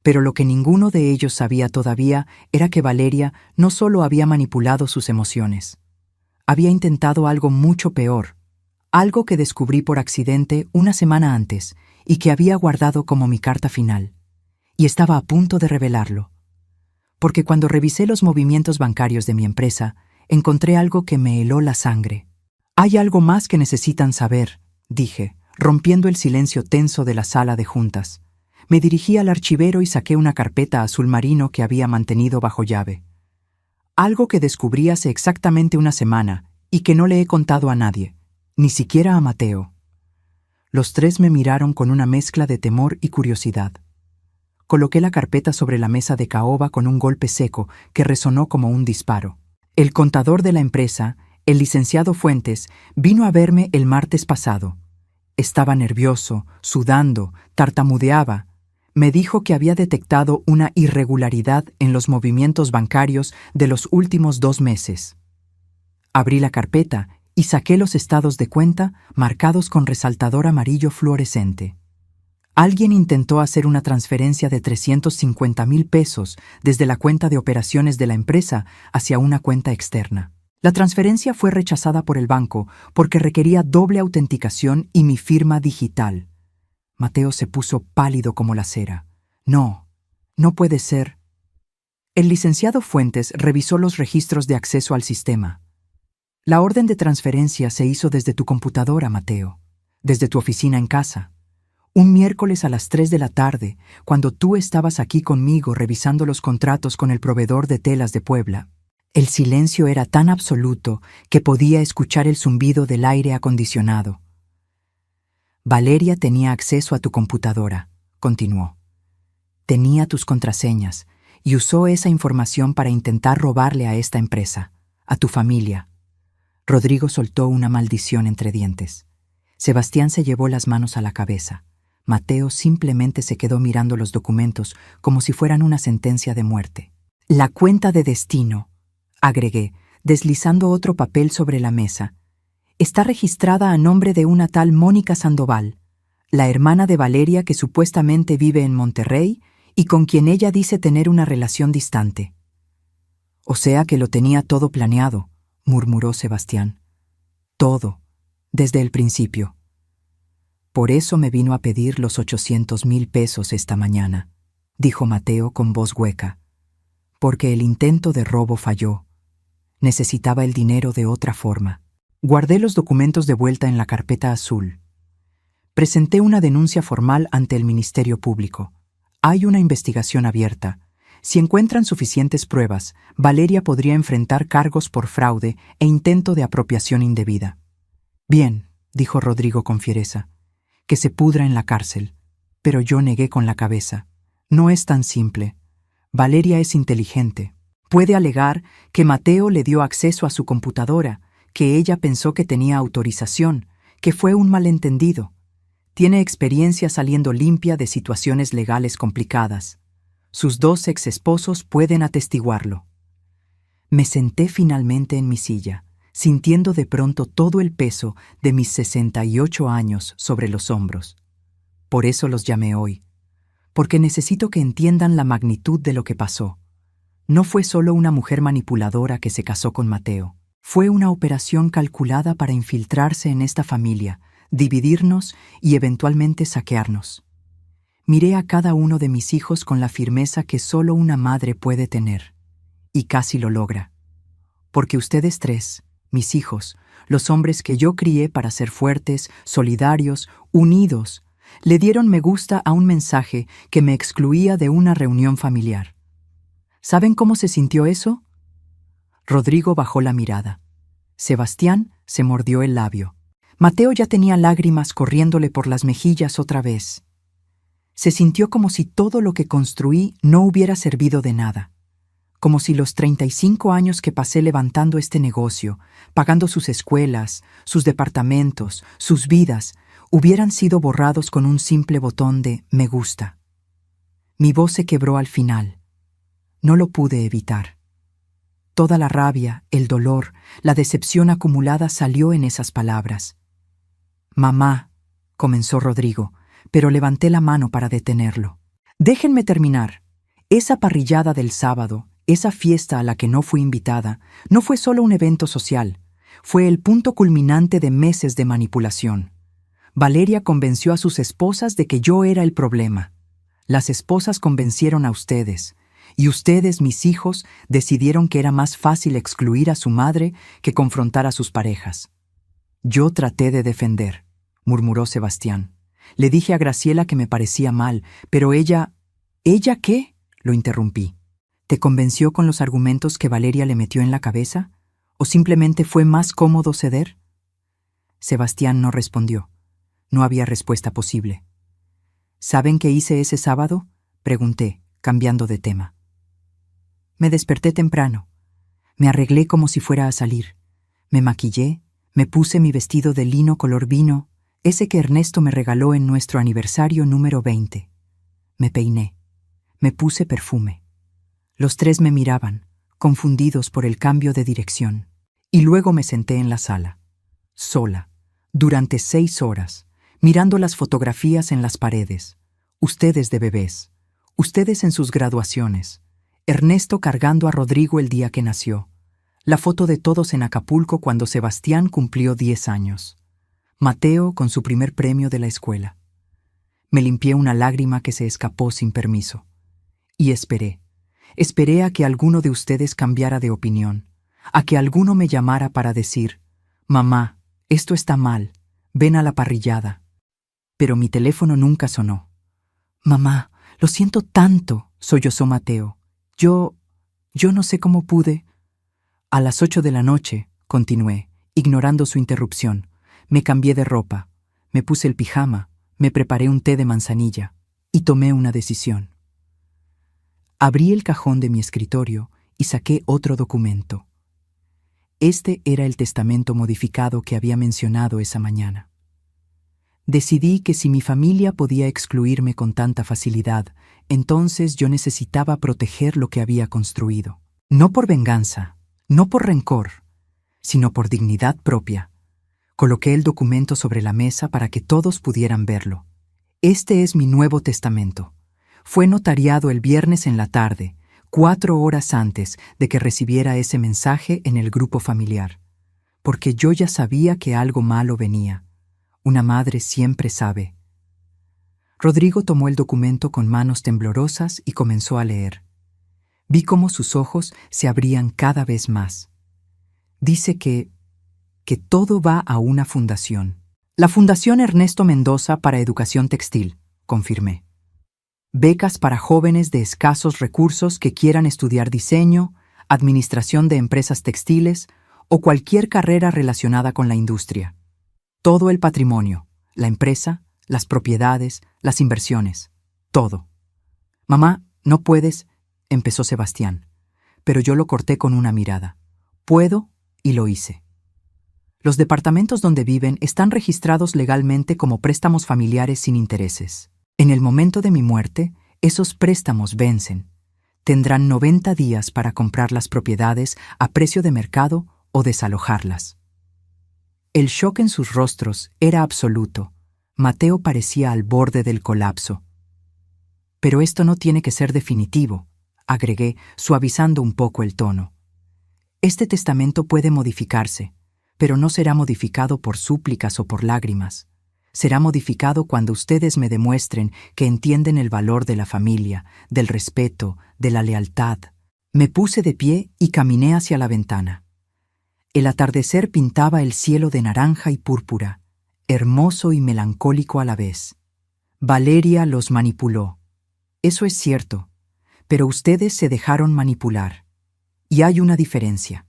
Pero lo que ninguno de ellos sabía todavía era que Valeria no solo había manipulado sus emociones. Había intentado algo mucho peor, algo que descubrí por accidente una semana antes y que había guardado como mi carta final. Y estaba a punto de revelarlo. Porque cuando revisé los movimientos bancarios de mi empresa, encontré algo que me heló la sangre. Hay algo más que necesitan saber, dije, rompiendo el silencio tenso de la sala de juntas. Me dirigí al archivero y saqué una carpeta azul marino que había mantenido bajo llave. Algo que descubrí hace exactamente una semana y que no le he contado a nadie, ni siquiera a Mateo. Los 3 me miraron con una mezcla de temor y curiosidad. Coloqué la carpeta sobre la mesa de caoba con un golpe seco que resonó como un disparo. El contador de la empresa, El licenciado Fuentes vino a verme el martes pasado. Estaba nervioso, sudando, tartamudeaba. Me dijo que había detectado una irregularidad en los movimientos bancarios de los últimos 2 meses. Abrí la carpeta y saqué los estados de cuenta marcados con resaltador amarillo fluorescente. Alguien intentó hacer una transferencia de 350,000 pesos desde la cuenta de operaciones de la empresa hacia una cuenta externa. La transferencia fue rechazada por el banco porque requería doble autenticación y mi firma digital. Mateo se puso pálido como la cera. No puede ser. El licenciado Fuentes revisó los registros de acceso al sistema. La orden de transferencia se hizo desde tu computadora, Mateo, desde tu oficina en casa. Un miércoles a las 3 de la tarde, cuando tú estabas aquí conmigo revisando los contratos con el proveedor de telas de Puebla. El silencio era tan absoluto que podía escuchar el zumbido del aire acondicionado. Valeria tenía acceso a tu computadora, continuó. Tenía tus contraseñas y usó esa información para intentar robarle a esta empresa, a tu familia. Rodrigo soltó una maldición entre dientes. Sebastián se llevó las manos a la cabeza. Mateo simplemente se quedó mirando los documentos como si fueran una sentencia de muerte. La cuenta de destino, agregué, deslizando otro papel sobre la mesa, está registrada a nombre de una tal Mónica Sandoval, la hermana de Valeria que supuestamente vive en Monterrey y con quien ella dice tener una relación distante. O sea que lo tenía todo planeado, murmuró Sebastián. Todo, desde el principio. Por eso me vino a pedir los 800,000 pesos esta mañana, dijo Mateo con voz hueca. Porque el intento de robo falló. Necesitaba el dinero de otra forma. Guardé los documentos de vuelta en la carpeta azul. Presenté una denuncia formal ante el Ministerio Público. Hay una investigación abierta. Si encuentran suficientes pruebas, Valeria podría enfrentar cargos por fraude e intento de apropiación indebida. Bien, dijo Rodrigo con fiereza. Que se pudra en la cárcel. Pero yo negué con la cabeza. No es tan simple. Valeria es inteligente. Puede alegar que Mateo le dio acceso a su computadora, que ella pensó que tenía autorización, que fue un malentendido. Tiene experiencia saliendo limpia de situaciones legales complicadas. Sus 2 exesposos pueden atestiguarlo. Me senté finalmente en mi silla, sintiendo de pronto todo el peso de mis 68 años sobre los hombros. Por eso los llamé hoy, porque necesito que entiendan la magnitud de lo que pasó. No fue solo una mujer manipuladora que se casó con Mateo. Fue una operación calculada para infiltrarse en esta familia, dividirnos y eventualmente saquearnos. Miré a cada uno de mis hijos con la firmeza que solo una madre puede tener, y casi lo logra. Porque ustedes 3, mis hijos, los hombres que yo crié para ser fuertes, solidarios, unidos, le dieron me gusta a un mensaje que me excluía de una reunión familiar. ¿Saben cómo se sintió eso? Rodrigo bajó la mirada. Sebastián se mordió el labio. Mateo ya tenía lágrimas corriéndole por las mejillas otra vez. Se sintió como si todo lo que construí no hubiera servido de nada. Como si los 35 años que pasé levantando este negocio, pagando sus escuelas, sus departamentos, sus vidas, hubieran sido borrados con un simple botón de me gusta. Mi voz se quebró al final. No lo pude evitar. Toda la rabia, el dolor, la decepción acumulada salió en esas palabras. Mamá, comenzó Rodrigo, pero levanté la mano para detenerlo. Déjenme terminar. Esa parrillada del sábado, esa fiesta a la que no fui invitada, no fue solo un evento social, fue el punto culminante de meses de manipulación. Valeria convenció a sus esposas de que yo era el problema. Las esposas convencieron a ustedes, y ustedes, mis hijos, decidieron que era más fácil excluir a su madre que confrontar a sus parejas. Yo traté de defender, murmuró Sebastián. Le dije a Graciela que me parecía mal, pero ella... ¿Ella qué? Lo interrumpí. ¿Te convenció con los argumentos que Valeria le metió en la cabeza? ¿O simplemente fue más cómodo ceder? Sebastián no respondió. No había respuesta posible. ¿Saben qué hice ese sábado? Pregunté, cambiando de tema. Me desperté temprano. Me arreglé como si fuera a salir. Me maquillé, me puse mi vestido de lino color vino, ese que Ernesto me regaló en nuestro aniversario número 20. Me peiné, me puse perfume. Los tres me miraban, confundidos por el cambio de dirección. Y luego me senté en la sala, sola, durante 6 horas, mirando las fotografías en las paredes. Ustedes de bebés, ustedes en sus graduaciones, Ernesto cargando a Rodrigo el día que nació, la foto de todos en Acapulco cuando Sebastián cumplió 10 años, Mateo con su primer premio de la escuela. Me limpié una lágrima que se escapó sin permiso. Y esperé a que alguno de ustedes cambiara de opinión, a que alguno me llamara para decir, «Mamá, esto está mal, ven a la parrillada». Pero mi teléfono nunca sonó. «Mamá, lo siento tanto», sollozó Mateo. Yo no sé cómo pude». A las 8 de la noche, continué, ignorando su interrupción, me cambié de ropa, me puse el pijama, me preparé un té de manzanilla y tomé una decisión. Abrí el cajón de mi escritorio y saqué otro documento. Este era el testamento modificado que había mencionado esa mañana. Decidí que si mi familia podía excluirme con tanta facilidad, entonces yo necesitaba proteger lo que había construido. No por venganza, no por rencor, sino por dignidad propia. Coloqué el documento sobre la mesa para que todos pudieran verlo. Este es mi nuevo testamento. Fue notariado el viernes en la tarde, 4 horas antes de que recibiera ese mensaje en el grupo familiar, porque yo ya sabía que algo malo venía. Una madre siempre sabe. Rodrigo tomó el documento con manos temblorosas y comenzó a leer. Vi cómo sus ojos se abrían cada vez más. Dice que todo va a una fundación. La Fundación Ernesto Mendoza para Educación Textil, confirmé. Becas para jóvenes de escasos recursos que quieran estudiar diseño, administración de empresas textiles o cualquier carrera relacionada con la industria. Todo el patrimonio, la empresa, las propiedades, las inversiones, todo. «Mamá, no puedes», empezó Sebastián, pero yo lo corté con una mirada. «Puedo», y lo hice. Los departamentos donde viven están registrados legalmente como préstamos familiares sin intereses. En el momento de mi muerte, esos préstamos vencen. Tendrán 90 días para comprar las propiedades a precio de mercado o desalojarlas. El shock en sus rostros era absoluto. Mateo parecía al borde del colapso. «Pero esto no tiene que ser definitivo», agregué, suavizando un poco el tono. «Este testamento puede modificarse, pero no será modificado por súplicas o por lágrimas. Será modificado cuando ustedes me demuestren que entienden el valor de la familia, del respeto, de la lealtad». Me puse de pie y caminé hacia la ventana. El atardecer pintaba el cielo de naranja y púrpura, hermoso y melancólico a la vez. Valeria los manipuló. Eso es cierto, pero ustedes se dejaron manipular. Y hay una diferencia.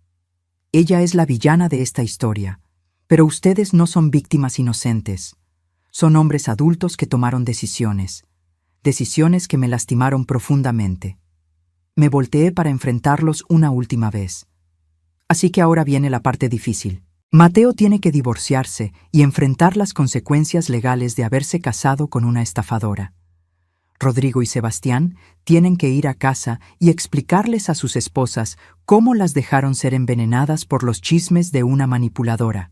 Ella es la villana de esta historia, pero ustedes no son víctimas inocentes. Son hombres adultos que tomaron decisiones que me lastimaron profundamente. Me volteé para enfrentarlos una última vez. Así que ahora viene la parte difícil. Mateo tiene que divorciarse y enfrentar las consecuencias legales de haberse casado con una estafadora. Rodrigo y Sebastián tienen que ir a casa y explicarles a sus esposas cómo las dejaron ser envenenadas por los chismes de una manipuladora.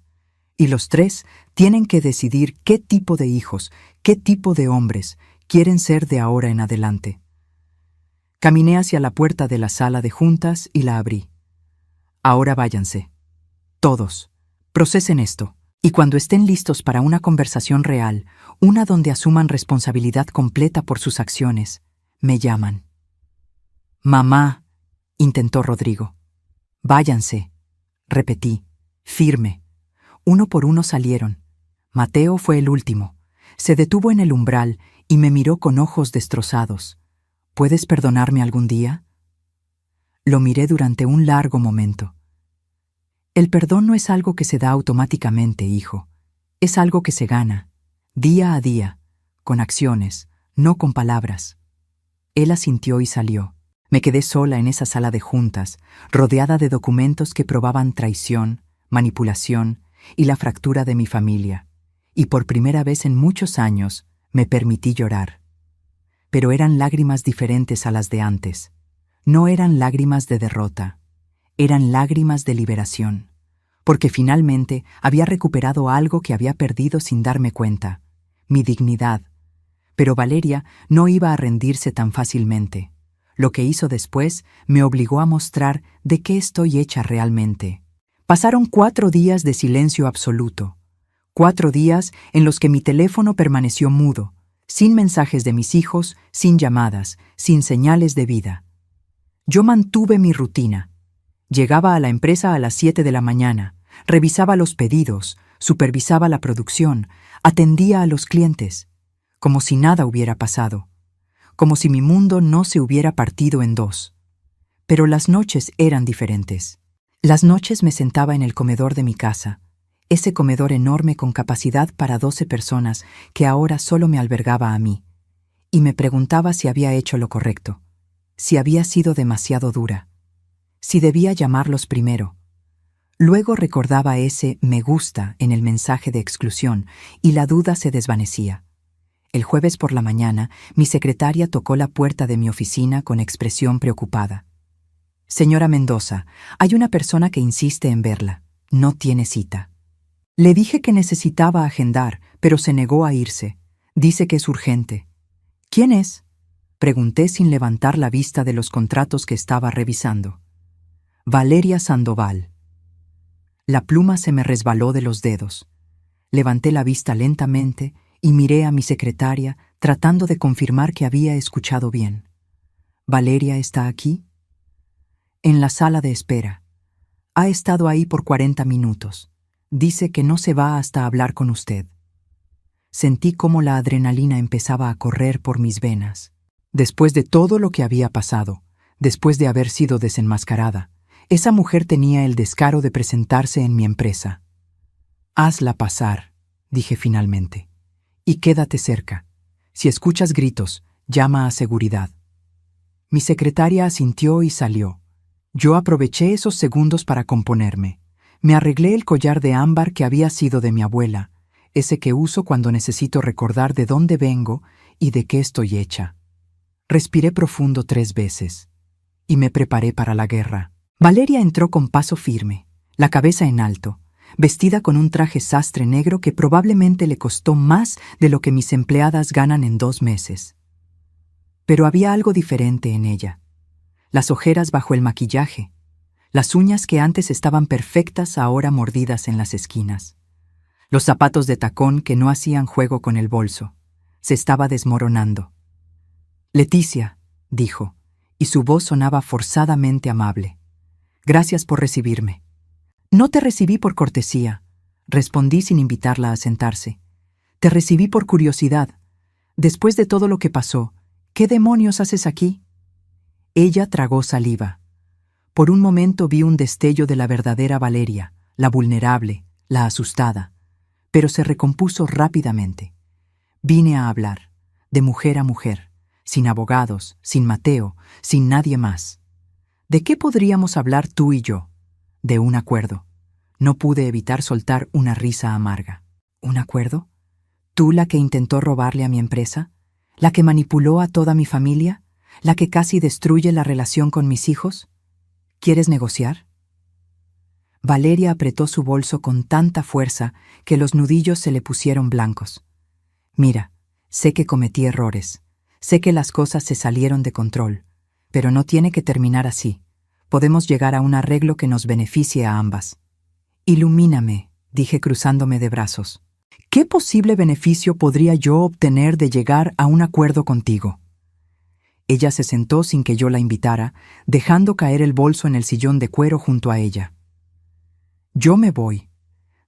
Y los tres tienen que decidir qué tipo de hijos, qué tipo de hombres quieren ser de ahora en adelante. Caminé hacia la puerta de la sala de juntas y la abrí. «Ahora váyanse. Todos. Procesen esto. Y cuando estén listos para una conversación real, una donde asuman responsabilidad completa por sus acciones, me llaman». «Mamá», intentó Rodrigo. «Váyanse», repetí, firme. Uno por uno salieron. Mateo fue el último. Se detuvo en el umbral y me miró con ojos destrozados. «¿Puedes perdonarme algún día?». Lo miré durante un largo momento. «El perdón no es algo que se da automáticamente, hijo. Es algo que se gana, día a día, con acciones, no con palabras». Él asintió y salió. Me quedé sola en esa sala de juntas, rodeada de documentos que probaban traición, manipulación y la fractura de mi familia, y por primera vez en muchos años me permití llorar. Pero eran lágrimas diferentes a las de antes. No eran lágrimas de derrota, eran lágrimas de liberación, porque finalmente había recuperado algo que había perdido sin darme cuenta, mi dignidad. Pero Valeria no iba a rendirse tan fácilmente. Lo que hizo después me obligó a mostrar de qué estoy hecha realmente. Pasaron 4 días de silencio absoluto, 4 días en los que mi teléfono permaneció mudo, sin mensajes de mis hijos, sin llamadas, sin señales de vida. Yo mantuve mi rutina. Llegaba a la empresa a las 7 de la mañana, revisaba los pedidos, supervisaba la producción, atendía a los clientes, como si nada hubiera pasado, como si mi mundo no se hubiera partido en dos. Pero las noches eran diferentes. Las noches me sentaba en el comedor de mi casa, ese comedor enorme con capacidad para 12 personas que ahora solo me albergaba a mí, y me preguntaba si había hecho lo correcto, si había sido demasiado dura, si debía llamarlos primero. Luego recordaba ese me gusta en el mensaje de exclusión y la duda se desvanecía. El jueves por la mañana, mi secretaria tocó la puerta de mi oficina con expresión preocupada. «Señora Mendoza, hay una persona que insiste en verla. No tiene cita». Le dije que necesitaba agendar, pero se negó a irse. Dice que es urgente. «¿Quién es?», pregunté sin levantar la vista de los contratos que estaba revisando. «Valeria Sandoval». La pluma se me resbaló de los dedos. Levanté la vista lentamente y miré a mi secretaria tratando de confirmar que había escuchado bien. «¿Valeria está aquí?» «En la sala de espera. Ha estado ahí por 40 minutos. Dice que no se va hasta hablar con usted». Sentí cómo la adrenalina empezaba a correr por mis venas. Después de todo lo que había pasado, después de haber sido desenmascarada, esa mujer tenía el descaro de presentarse en mi empresa. «Hazla pasar», dije finalmente, «y quédate cerca. Si escuchas gritos, llama a seguridad». Mi secretaria asintió y salió. Yo aproveché esos segundos para componerme. Me arreglé el collar de ámbar que había sido de mi abuela, ese que uso cuando necesito recordar de dónde vengo y de qué estoy hecha. Respiré profundo 3 veces y me preparé para la guerra. Valeria entró con paso firme, la cabeza en alto, vestida con un traje sastre negro que probablemente le costó más de lo que mis empleadas ganan en 2 meses. Pero había algo diferente en ella. Las ojeras bajo el maquillaje, las uñas que antes estaban perfectas ahora mordidas en las esquinas, los zapatos de tacón que no hacían juego con el bolso. Se estaba desmoronando. «Leticia», dijo, y su voz sonaba forzadamente amable. «Gracias por recibirme». «No te recibí por cortesía», respondí sin invitarla a sentarse. «Te recibí por curiosidad. Después de todo lo que pasó, ¿qué demonios haces aquí?» Ella tragó saliva. Por un momento vi un destello de la verdadera Valeria, la vulnerable, la asustada, pero se recompuso rápidamente. «Vine a hablar, de mujer a mujer, sin abogados, sin Mateo, sin nadie más. ¿De qué podríamos hablar tú y yo? De un acuerdo». No pude evitar soltar una risa amarga. «¿Un acuerdo? ¿Tú la que intentó robarle a mi empresa? ¿La que manipuló a toda mi familia? ¿La que casi destruye la relación con mis hijos? ¿Quieres negociar?» Valeria apretó su bolso con tanta fuerza que los nudillos se le pusieron blancos. «Mira, sé que cometí errores. Sé que las cosas se salieron de control. Pero no tiene que terminar así. Podemos llegar a un arreglo que nos beneficie a ambas». «Ilumíname», dije cruzándome de brazos. «¿Qué posible beneficio podría yo obtener de llegar a un acuerdo contigo?» Ella se sentó sin que yo la invitara, dejando caer el bolso en el sillón de cuero junto a ella. «Yo me voy.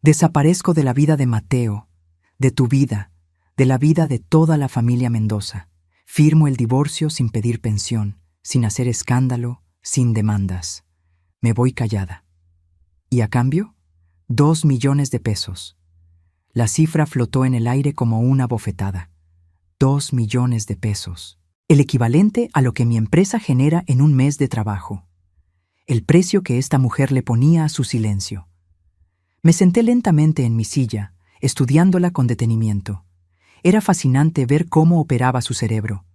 Desaparezco de la vida de Mateo, de tu vida, de la vida de toda la familia Mendoza. Firmo el divorcio sin pedir pensión, sin hacer escándalo, sin demandas. Me voy callada. ¿Y a cambio? 2 millones de pesos». La cifra flotó en el aire como una bofetada. 2 millones de pesos. El equivalente a lo que mi empresa genera en un mes de trabajo. El precio que esta mujer le ponía a su silencio. Me senté lentamente en mi silla, estudiándola con detenimiento. Era fascinante ver cómo operaba su cerebro.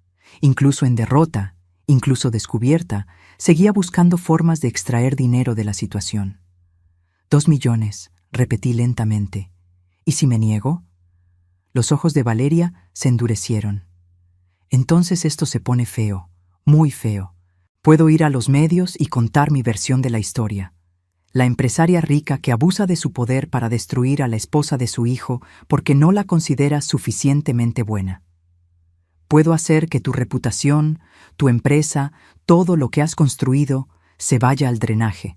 Incluso en derrota, incluso descubierta, seguía buscando formas de extraer dinero de la situación. 2 millones, repetí lentamente. ¿Y si me niego? Los ojos de Valeria se endurecieron. Entonces esto se pone feo, muy feo. Puedo ir a los medios y contar mi versión de la historia. La empresaria rica que abusa de su poder para destruir a la esposa de su hijo porque no la considera suficientemente buena. Puedo hacer que tu reputación, tu empresa, todo lo que has construido, se vaya al drenaje.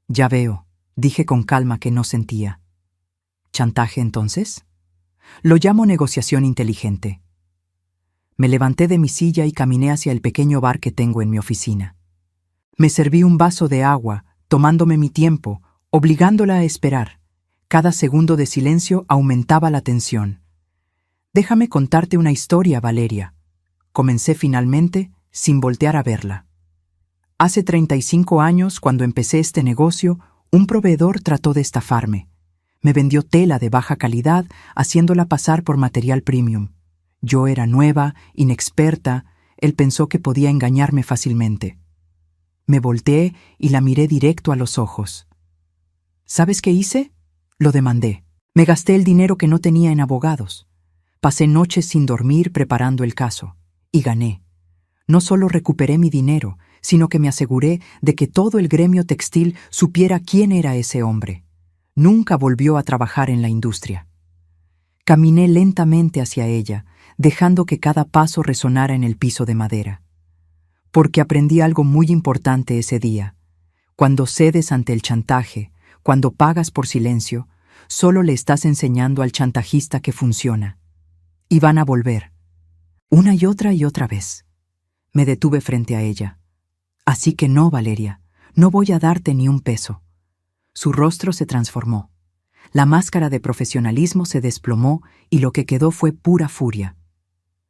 Ya veo, dije con calma que no sentía. ¿Chantaje entonces? Lo llamo negociación inteligente. Me levanté de mi silla y caminé hacia el pequeño bar que tengo en mi oficina. Me serví un vaso de agua, tomándome mi tiempo, obligándola a esperar. Cada segundo de silencio aumentaba la tensión. Déjame contarte una historia, Valeria. Comencé finalmente, sin voltear a verla. Hace 35 años, cuando empecé este negocio, un proveedor trató de estafarme. Me vendió tela de baja calidad, haciéndola pasar por material premium. Yo era nueva, inexperta, él pensó que podía engañarme fácilmente. Me volteé y la miré directo a los ojos. ¿Sabes qué hice? Lo demandé. Me gasté el dinero que no tenía en abogados. Pasé noches sin dormir preparando el caso. Y gané. No solo recuperé mi dinero, sino que me aseguré de que todo el gremio textil supiera quién era ese hombre. Nunca volvió a trabajar en la industria. Caminé lentamente hacia ella, dejando que cada paso resonara en el piso de madera. Porque aprendí algo muy importante ese día. Cuando cedes ante el chantaje, cuando pagas por silencio, solo le estás enseñando al chantajista que funciona. Y van a volver. Una y otra vez. Me detuve frente a ella. Así que no, Valeria, no voy a darte ni un peso. Su rostro se transformó. La máscara de profesionalismo se desplomó y lo que quedó fue pura furia.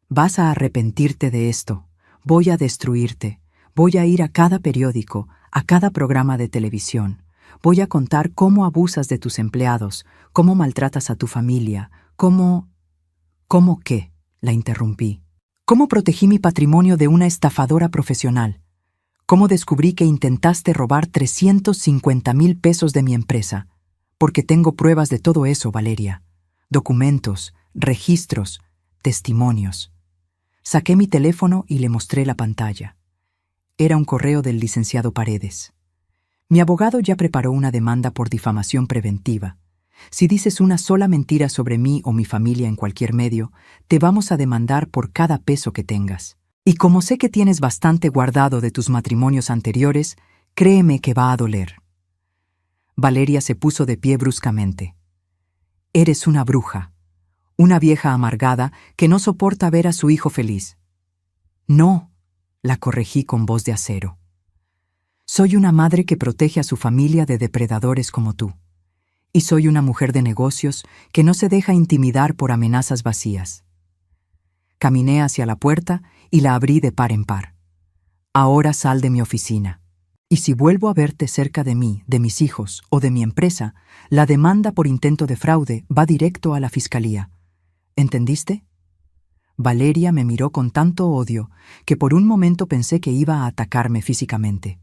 Vas a arrepentirte de esto. Voy a destruirte. Voy a ir a cada periódico, a cada programa de televisión. Voy a contar cómo abusas de tus empleados, cómo maltratas a tu familia, cómo... ¿Cómo qué? La interrumpí. ¿Cómo protegí mi patrimonio de una estafadora profesional? ¿Cómo descubrí que intentaste robar 350,000 pesos de mi empresa? Porque tengo pruebas de todo eso, Valeria. Documentos, registros, testimonios. Saqué mi teléfono y le mostré la pantalla. Era un correo del licenciado Paredes. Mi abogado ya preparó una demanda por difamación preventiva. Si dices una sola mentira sobre mí o mi familia en cualquier medio, te vamos a demandar por cada peso que tengas. Y como sé que tienes bastante guardado de tus matrimonios anteriores, créeme que va a doler. Valeria se puso de pie bruscamente. Eres una bruja, una vieja amargada que no soporta ver a su hijo feliz. No, la corregí con voz de acero. Soy una madre que protege a su familia de depredadores como tú. Y soy una mujer de negocios que no se deja intimidar por amenazas vacías. Caminé hacia la puerta y la abrí de par en par. Ahora sal de mi oficina. Y si vuelvo a verte cerca de mí, de mis hijos o de mi empresa, la demanda por intento de fraude va directo a la fiscalía. ¿Entendiste? Valeria me miró con tanto odio que por un momento pensé que iba a atacarme físicamente.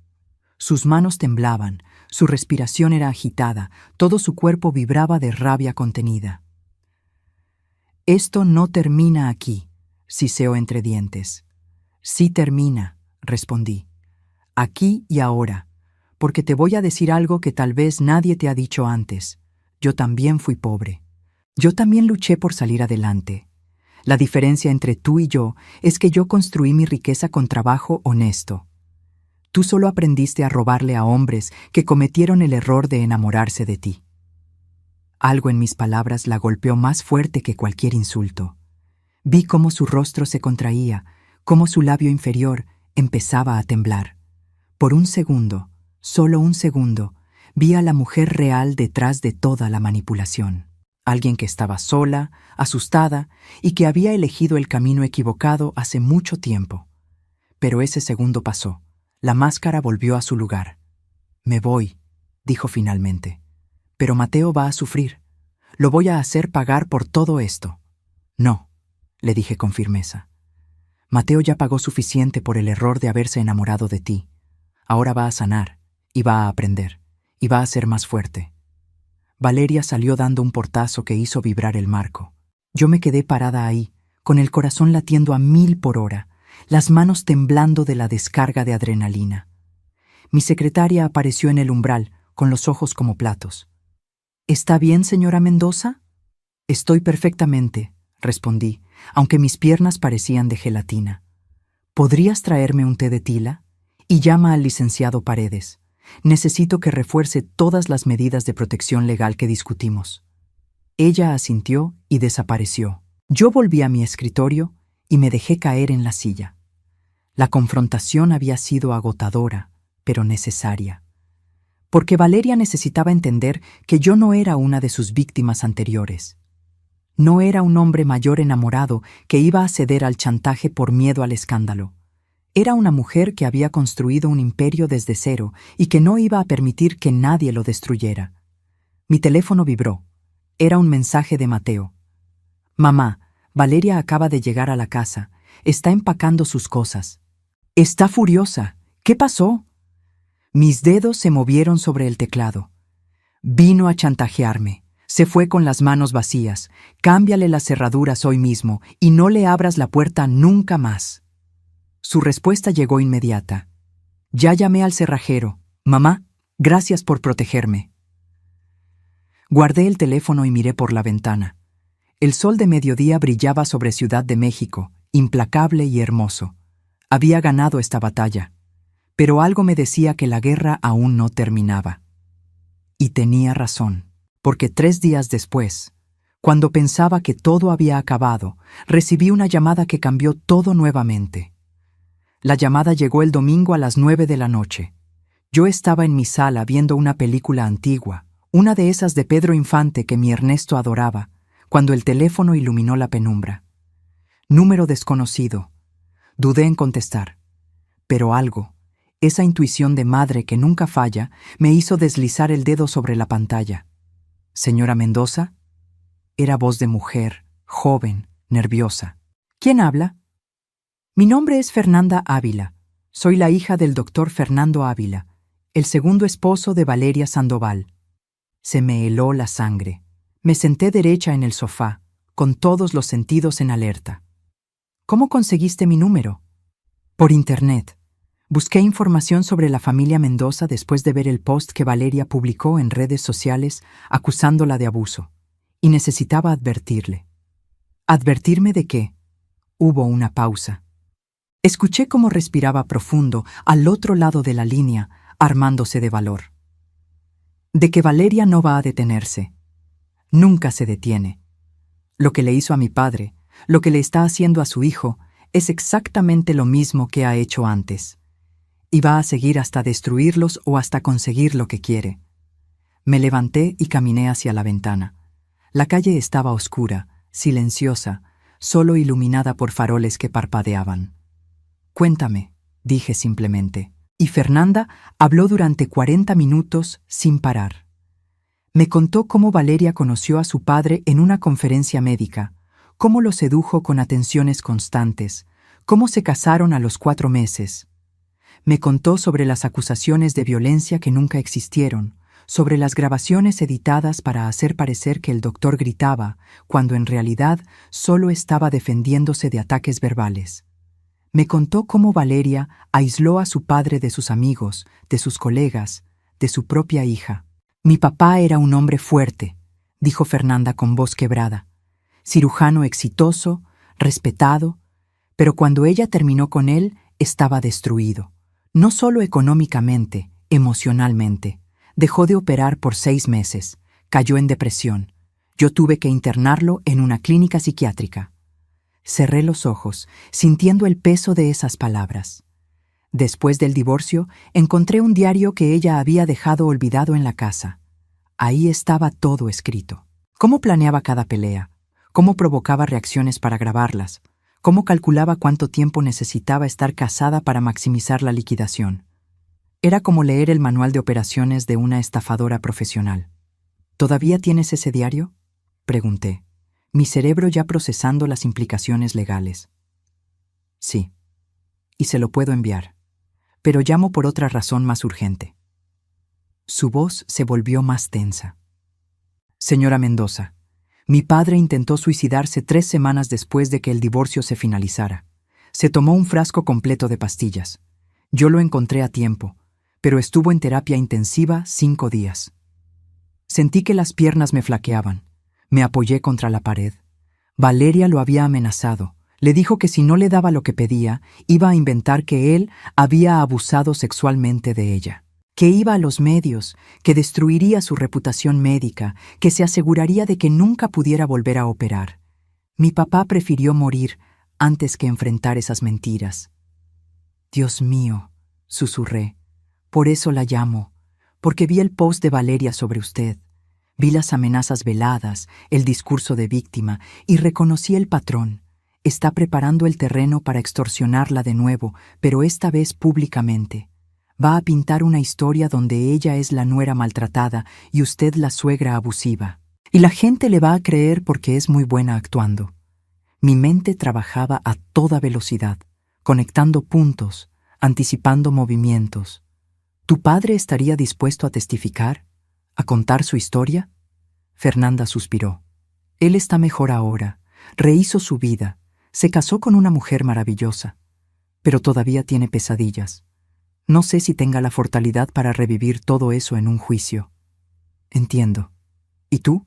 Sus manos temblaban, su respiración era agitada, todo su cuerpo vibraba de rabia contenida. Esto no termina aquí, siseó entre dientes. Sí termina, respondí. Aquí y ahora, porque te voy a decir algo que tal vez nadie te ha dicho antes. Yo también fui pobre. Yo también luché por salir adelante. La diferencia entre tú y yo es que yo construí mi riqueza con trabajo honesto. Tú solo aprendiste a robarle a hombres que cometieron el error de enamorarse de ti. Algo en mis palabras la golpeó más fuerte que cualquier insulto. Vi cómo su rostro se contraía, cómo su labio inferior empezaba a temblar. Por un segundo, solo un segundo, vi a la mujer real detrás de toda la manipulación. Alguien que estaba sola, asustada y que había elegido el camino equivocado hace mucho tiempo. Pero ese segundo pasó. La máscara volvió a su lugar. Me voy, dijo finalmente. Pero Mateo va a sufrir. Lo voy a hacer pagar por todo esto. No, le dije con firmeza. Mateo ya pagó suficiente por el error de haberse enamorado de ti. Ahora va a sanar, y va a aprender, y va a ser más fuerte. Valeria salió dando un portazo que hizo vibrar el marco. Yo me quedé parada ahí, con el corazón latiendo a 1000 por hora, las manos temblando de la descarga de adrenalina. Mi secretaria apareció en el umbral, con los ojos como platos. ¿Está bien, señora Mendoza? Estoy perfectamente, respondí, aunque mis piernas parecían de gelatina. ¿Podrías traerme un té de tila? Y llama al licenciado Paredes. Necesito que refuerce todas las medidas de protección legal que discutimos. Ella asintió y desapareció. Yo volví a mi escritorio y me dejé caer en la silla. La confrontación había sido agotadora, pero necesaria. Porque Valeria necesitaba entender que yo no era una de sus víctimas anteriores. No era un hombre mayor enamorado que iba a ceder al chantaje por miedo al escándalo. Era una mujer que había construido un imperio desde cero y que no iba a permitir que nadie lo destruyera. Mi teléfono vibró. Era un mensaje de Mateo. «Mamá, Valeria acaba de llegar a la casa. Está empacando sus cosas. Está furiosa. ¿Qué pasó?» Mis dedos se movieron sobre el teclado. Vino a chantajearme. Se fue con las manos vacías. Cámbiale las cerraduras hoy mismo y no le abras la puerta nunca más. Su respuesta llegó inmediata. Ya llamé al cerrajero. Mamá, gracias por protegerme. Guardé el teléfono y miré por la ventana. El sol de mediodía brillaba sobre Ciudad de México, implacable y hermoso. Había ganado esta batalla, pero algo me decía que la guerra aún no terminaba. Y tenía razón, porque 3 días después, cuando pensaba que todo había acabado, recibí una llamada que cambió todo nuevamente. La llamada llegó el domingo a las 9 de la noche. Yo estaba en mi sala viendo una película antigua, una de esas de Pedro Infante que mi Ernesto adoraba, cuando el teléfono iluminó la penumbra. Número desconocido. Dudé en contestar. Pero algo, esa intuición de madre que nunca falla, me hizo deslizar el dedo sobre la pantalla. «¿Señora Mendoza?» Era voz de mujer, joven, nerviosa. «¿Quién habla?» «Mi nombre es Fernanda Ávila. Soy la hija del doctor Fernando Ávila, el segundo esposo de Valeria Sandoval». Se me heló la sangre. Me senté derecha en el sofá, con todos los sentidos en alerta. «¿Cómo conseguiste mi número?» «Por internet. Busqué información sobre la familia Mendoza después de ver el post que Valeria publicó en redes sociales acusándola de abuso, y necesitaba advertirle». «¿Advertirme de qué?» Hubo una pausa. Escuché cómo respiraba profundo al otro lado de la línea, armándose de valor. «De que Valeria no va a detenerse. Nunca se detiene. Lo que le hizo a mi padre, lo que le está haciendo a su hijo, es exactamente lo mismo que ha hecho antes. Y va a seguir hasta destruirlos o hasta conseguir lo que quiere». Me levanté y caminé hacia la ventana. La calle estaba oscura, silenciosa, solo iluminada por faroles que parpadeaban. «Cuéntame», dije simplemente. Y Fernanda habló durante 40 minutos sin parar. Me contó cómo Valeria conoció a su padre en una conferencia médica, cómo lo sedujo con atenciones constantes, cómo se casaron a los 4 meses. Me contó sobre las acusaciones de violencia que nunca existieron, sobre las grabaciones editadas para hacer parecer que el doctor gritaba, cuando en realidad solo estaba defendiéndose de ataques verbales. Me contó cómo Valeria aisló a su padre de sus amigos, de sus colegas, de su propia hija. «Mi papá era un hombre fuerte», dijo Fernanda con voz quebrada. «Cirujano exitoso, respetado, pero cuando ella terminó con él, estaba destruido. No solo económicamente, emocionalmente. Dejó de operar por 6 meses. Cayó en depresión. Yo tuve que internarlo en una clínica psiquiátrica». Cerré los ojos, sintiendo el peso de esas palabras. Después del divorcio, encontré un diario que ella había dejado olvidado en la casa. Ahí estaba todo escrito. Cómo planeaba cada pelea, cómo provocaba reacciones para grabarlas, cómo calculaba cuánto tiempo necesitaba estar casada para maximizar la liquidación. Era como leer el manual de operaciones de una estafadora profesional. ¿Todavía tienes ese diario?, pregunté, mi cerebro ya procesando las implicaciones legales. Sí, y se lo puedo enviar, pero llamo por otra razón más urgente. Su voz se volvió más tensa. Señora Mendoza, mi padre intentó suicidarse 3 semanas después de que el divorcio se finalizara. Se tomó un frasco completo de pastillas. Yo lo encontré a tiempo, pero estuvo en terapia intensiva 5 días. Sentí que las piernas me flaqueaban. Me apoyé contra la pared. Valeria lo había amenazado. Le dijo que si no le daba lo que pedía, iba a inventar que él había abusado sexualmente de ella, que iba a los medios, que destruiría su reputación médica, que se aseguraría de que nunca pudiera volver a operar. Mi papá prefirió morir antes que enfrentar esas mentiras. Dios mío, susurré, por eso la llamo, porque vi el post de Valeria sobre usted. Vi las amenazas veladas, el discurso de víctima, y reconocí el patrón. Está preparando el terreno para extorsionarla de nuevo, pero esta vez públicamente. Va a pintar una historia donde ella es la nuera maltratada y usted la suegra abusiva. Y la gente le va a creer porque es muy buena actuando. Mi mente trabajaba a toda velocidad, conectando puntos, anticipando movimientos. ¿Tu padre estaría dispuesto a testificar? ¿A contar su historia? Fernanda suspiró. Él está mejor ahora, rehizo su vida, se casó con una mujer maravillosa, pero todavía tiene pesadillas. No sé si tenga la fortalidad para revivir todo eso en un juicio. Entiendo. ¿Y tú?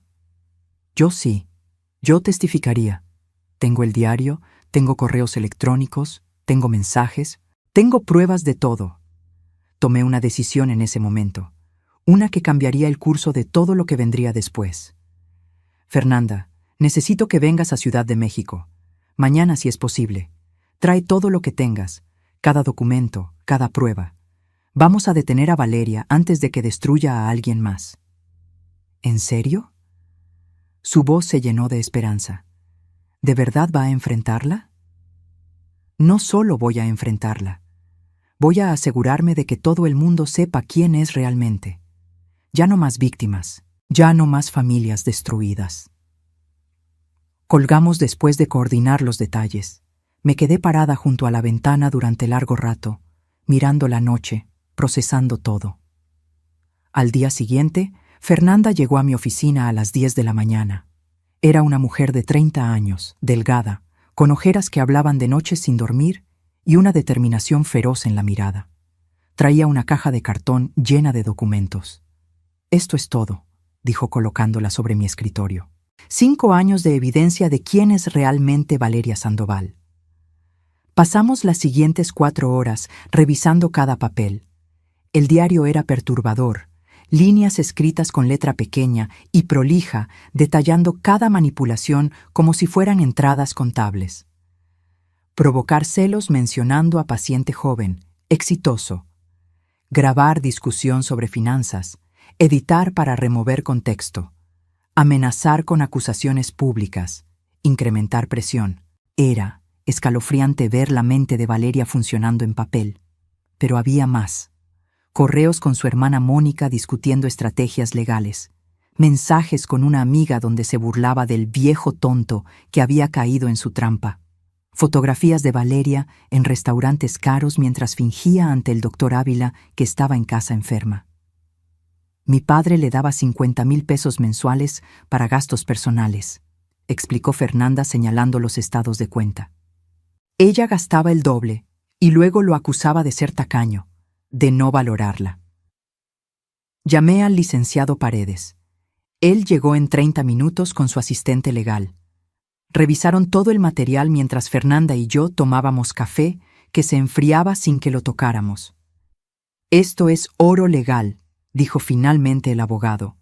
Yo sí. Yo testificaría. Tengo el diario, tengo correos electrónicos, tengo mensajes, tengo pruebas de todo. Tomé una decisión en ese momento, una que cambiaría el curso de todo lo que vendría después. Fernanda, necesito que vengas a Ciudad de México. Mañana, si es posible. Trae todo lo que tengas, cada documento, cada prueba. Vamos a detener a Valeria antes de que destruya a alguien más. ¿En serio? Su voz se llenó de esperanza. ¿De verdad va a enfrentarla? No solo voy a enfrentarla. Voy a asegurarme de que todo el mundo sepa quién es realmente. Ya no más víctimas, ya no más familias destruidas. Colgamos después de coordinar los detalles. Me quedé parada junto a la ventana durante largo rato, mirando la noche, procesando todo. Al día siguiente, Fernanda llegó a mi oficina a las 10 de la mañana. Era una mujer de 30 años, delgada, con ojeras que hablaban de noches sin dormir y una determinación feroz en la mirada. Traía una caja de cartón llena de documentos. Esto es todo, dijo colocándola sobre mi escritorio. 5 años de evidencia de quién es realmente Valeria Sandoval. Pasamos las siguientes 4 horas revisando cada papel. El diario era perturbador, líneas escritas con letra pequeña y prolija, detallando cada manipulación como si fueran entradas contables. Provocar celos mencionando a paciente joven, exitoso. Grabar discusión sobre finanzas, editar para remover contexto. Amenazar con acusaciones públicas, incrementar presión. Era escalofriante ver la mente de Valeria funcionando en papel. Pero había más. Correos con su hermana Mónica discutiendo estrategias legales. Mensajes con una amiga donde se burlaba del viejo tonto que había caído en su trampa. Fotografías de Valeria en restaurantes caros mientras fingía ante el doctor Ávila que estaba en casa enferma. Mi padre le daba 50,000 pesos mensuales para gastos personales, explicó Fernanda señalando los estados de cuenta. Ella gastaba el doble y luego lo acusaba de ser tacaño, de no valorarla. Llamé al licenciado Paredes. Él llegó en 30 minutos con su asistente legal. Revisaron todo el material mientras Fernanda y yo tomábamos café que se enfriaba sin que lo tocáramos. Esto es oro legal, dijo finalmente el abogado.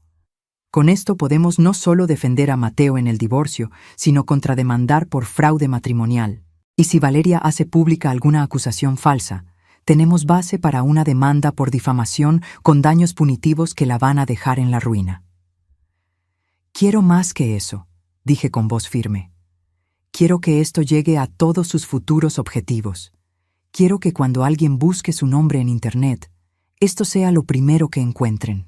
Con esto podemos no solo defender a Mateo en el divorcio, sino contrademandar por fraude matrimonial. Y si Valeria hace pública alguna acusación falsa, tenemos base para una demanda por difamación con daños punitivos que la van a dejar en la ruina. Quiero más que eso, dije con voz firme. Quiero que esto llegue a todos sus futuros objetivos. Quiero que cuando alguien busque su nombre en Internet, esto sea lo primero que encuentren.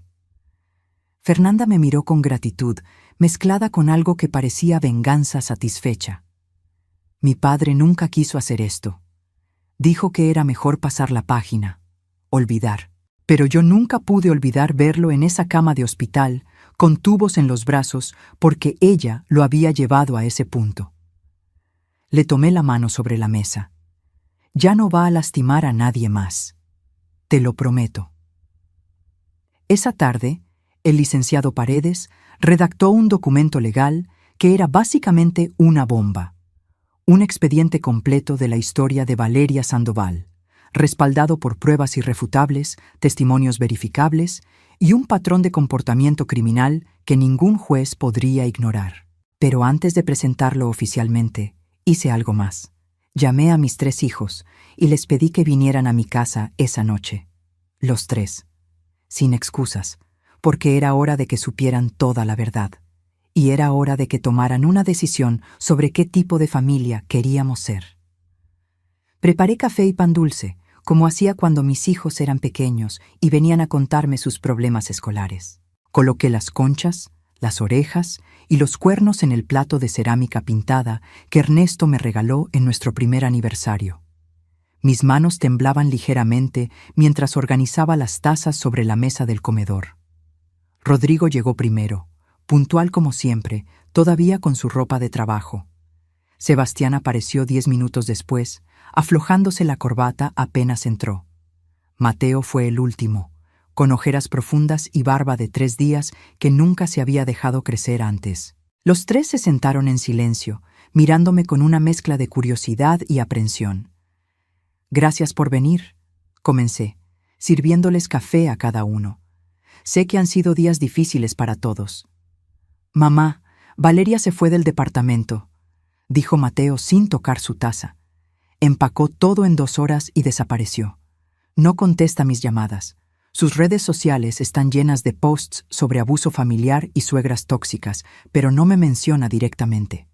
Fernanda me miró con gratitud, mezclada con algo que parecía venganza satisfecha. Mi padre nunca quiso hacer esto. Dijo que era mejor pasar la página, olvidar. Pero yo nunca pude olvidar verlo en esa cama de hospital, con tubos en los brazos, porque ella lo había llevado a ese punto. Le tomé la mano sobre la mesa. Ya no va a lastimar a nadie más. Te lo prometo. Esa tarde, el licenciado Paredes redactó un documento legal que era básicamente una bomba. Un expediente completo de la historia de Valeria Sandoval, respaldado por pruebas irrefutables, testimonios verificables y un patrón de comportamiento criminal que ningún juez podría ignorar. Pero antes de presentarlo oficialmente, hice algo más. Llamé a mis 3 hijos y les pedí que vinieran a mi casa esa noche. Los 3. Sin excusas, porque era hora de que supieran toda la verdad. Y era hora de que tomaran una decisión sobre qué tipo de familia queríamos ser. Preparé café y pan dulce, como hacía cuando mis hijos eran pequeños y venían a contarme sus problemas escolares. Coloqué las conchas, las orejas y los cuernos en el plato de cerámica pintada que Ernesto me regaló en nuestro primer aniversario. Mis manos temblaban ligeramente mientras organizaba las tazas sobre la mesa del comedor. Rodrigo llegó primero, puntual como siempre, todavía con su ropa de trabajo. Sebastián apareció 10 minutos después, aflojándose la corbata apenas entró. Mateo fue el último, con ojeras profundas y barba de 3 días que nunca se había dejado crecer antes. Los 3 se sentaron en silencio, mirándome con una mezcla de curiosidad y aprensión. «Gracias por venir», comencé, sirviéndoles café a cada uno. «Sé que han sido días difíciles para todos». «Mamá, Valeria se fue del departamento», dijo Mateo sin tocar su taza. Empacó todo en 2 horas y desapareció. No contesta mis llamadas. Sus redes sociales están llenas de posts sobre abuso familiar y suegras tóxicas, pero no me menciona directamente.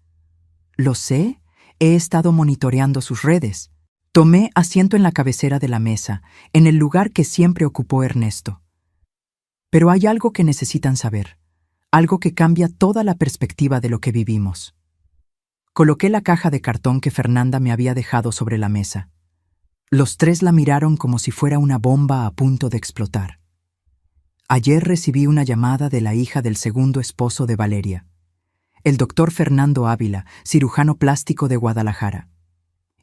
Lo sé, he estado monitoreando sus redes. Tomé asiento en la cabecera de la mesa, en el lugar que siempre ocupó Ernesto. Pero hay algo que necesitan saber, algo que cambia toda la perspectiva de lo que vivimos. Coloqué la caja de cartón que Fernanda me había dejado sobre la mesa. Los 3 la miraron como si fuera una bomba a punto de explotar. Ayer recibí una llamada de la hija del segundo esposo de Valeria, el doctor Fernando Ávila, cirujano plástico de Guadalajara.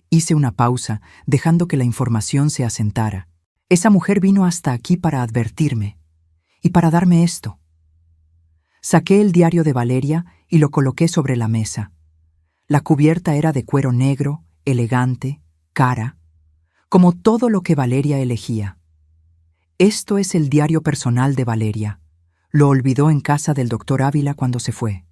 Hice una pausa, dejando que la información se asentara. Esa mujer vino hasta aquí para advertirme y para darme esto. Saqué el diario de Valeria y lo coloqué sobre la mesa. La cubierta era de cuero negro, elegante, cara, como todo lo que Valeria elegía. Esto es el diario personal de Valeria. Lo olvidó en casa del doctor Ávila cuando se fue.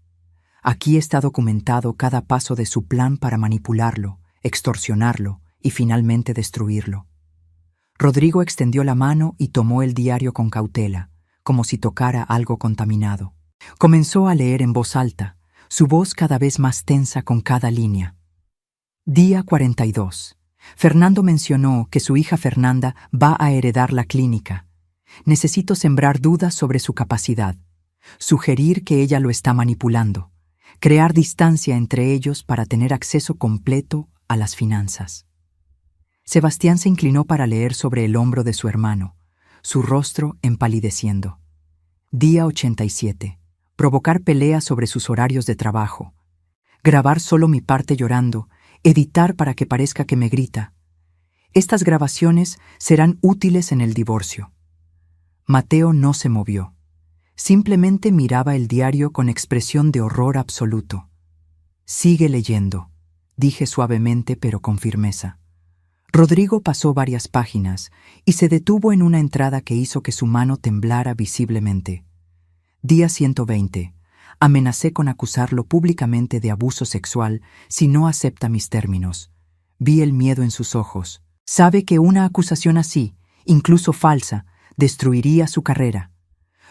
Aquí está documentado cada paso de su plan para manipularlo, extorsionarlo y finalmente destruirlo. Rodrigo extendió la mano y tomó el diario con cautela, como si tocara algo contaminado. Comenzó a leer en voz alta, su voz cada vez más tensa con cada línea. Día 42. Fernando mencionó que su hija Fernanda va a heredar la clínica. Necesito sembrar dudas sobre su capacidad, sugerir que ella lo está manipulando, crear distancia entre ellos para tener acceso completo a las finanzas. Sebastián se inclinó para leer sobre el hombro de su hermano, su rostro empalideciendo. Día 87. Provocar peleas sobre sus horarios de trabajo. Grabar solo mi parte llorando, editar para que parezca que me grita. Estas grabaciones serán útiles en el divorcio. Mateo no se movió. Simplemente miraba el diario con expresión de horror absoluto. «Sigue leyendo», dije suavemente pero con firmeza. Rodrigo pasó varias páginas y se detuvo en una entrada que hizo que su mano temblara visiblemente. Día 120. Amenacé con acusarlo públicamente de abuso sexual si no acepta mis términos. Vi el miedo en sus ojos. Sabe que una acusación así, incluso falsa, destruiría su carrera.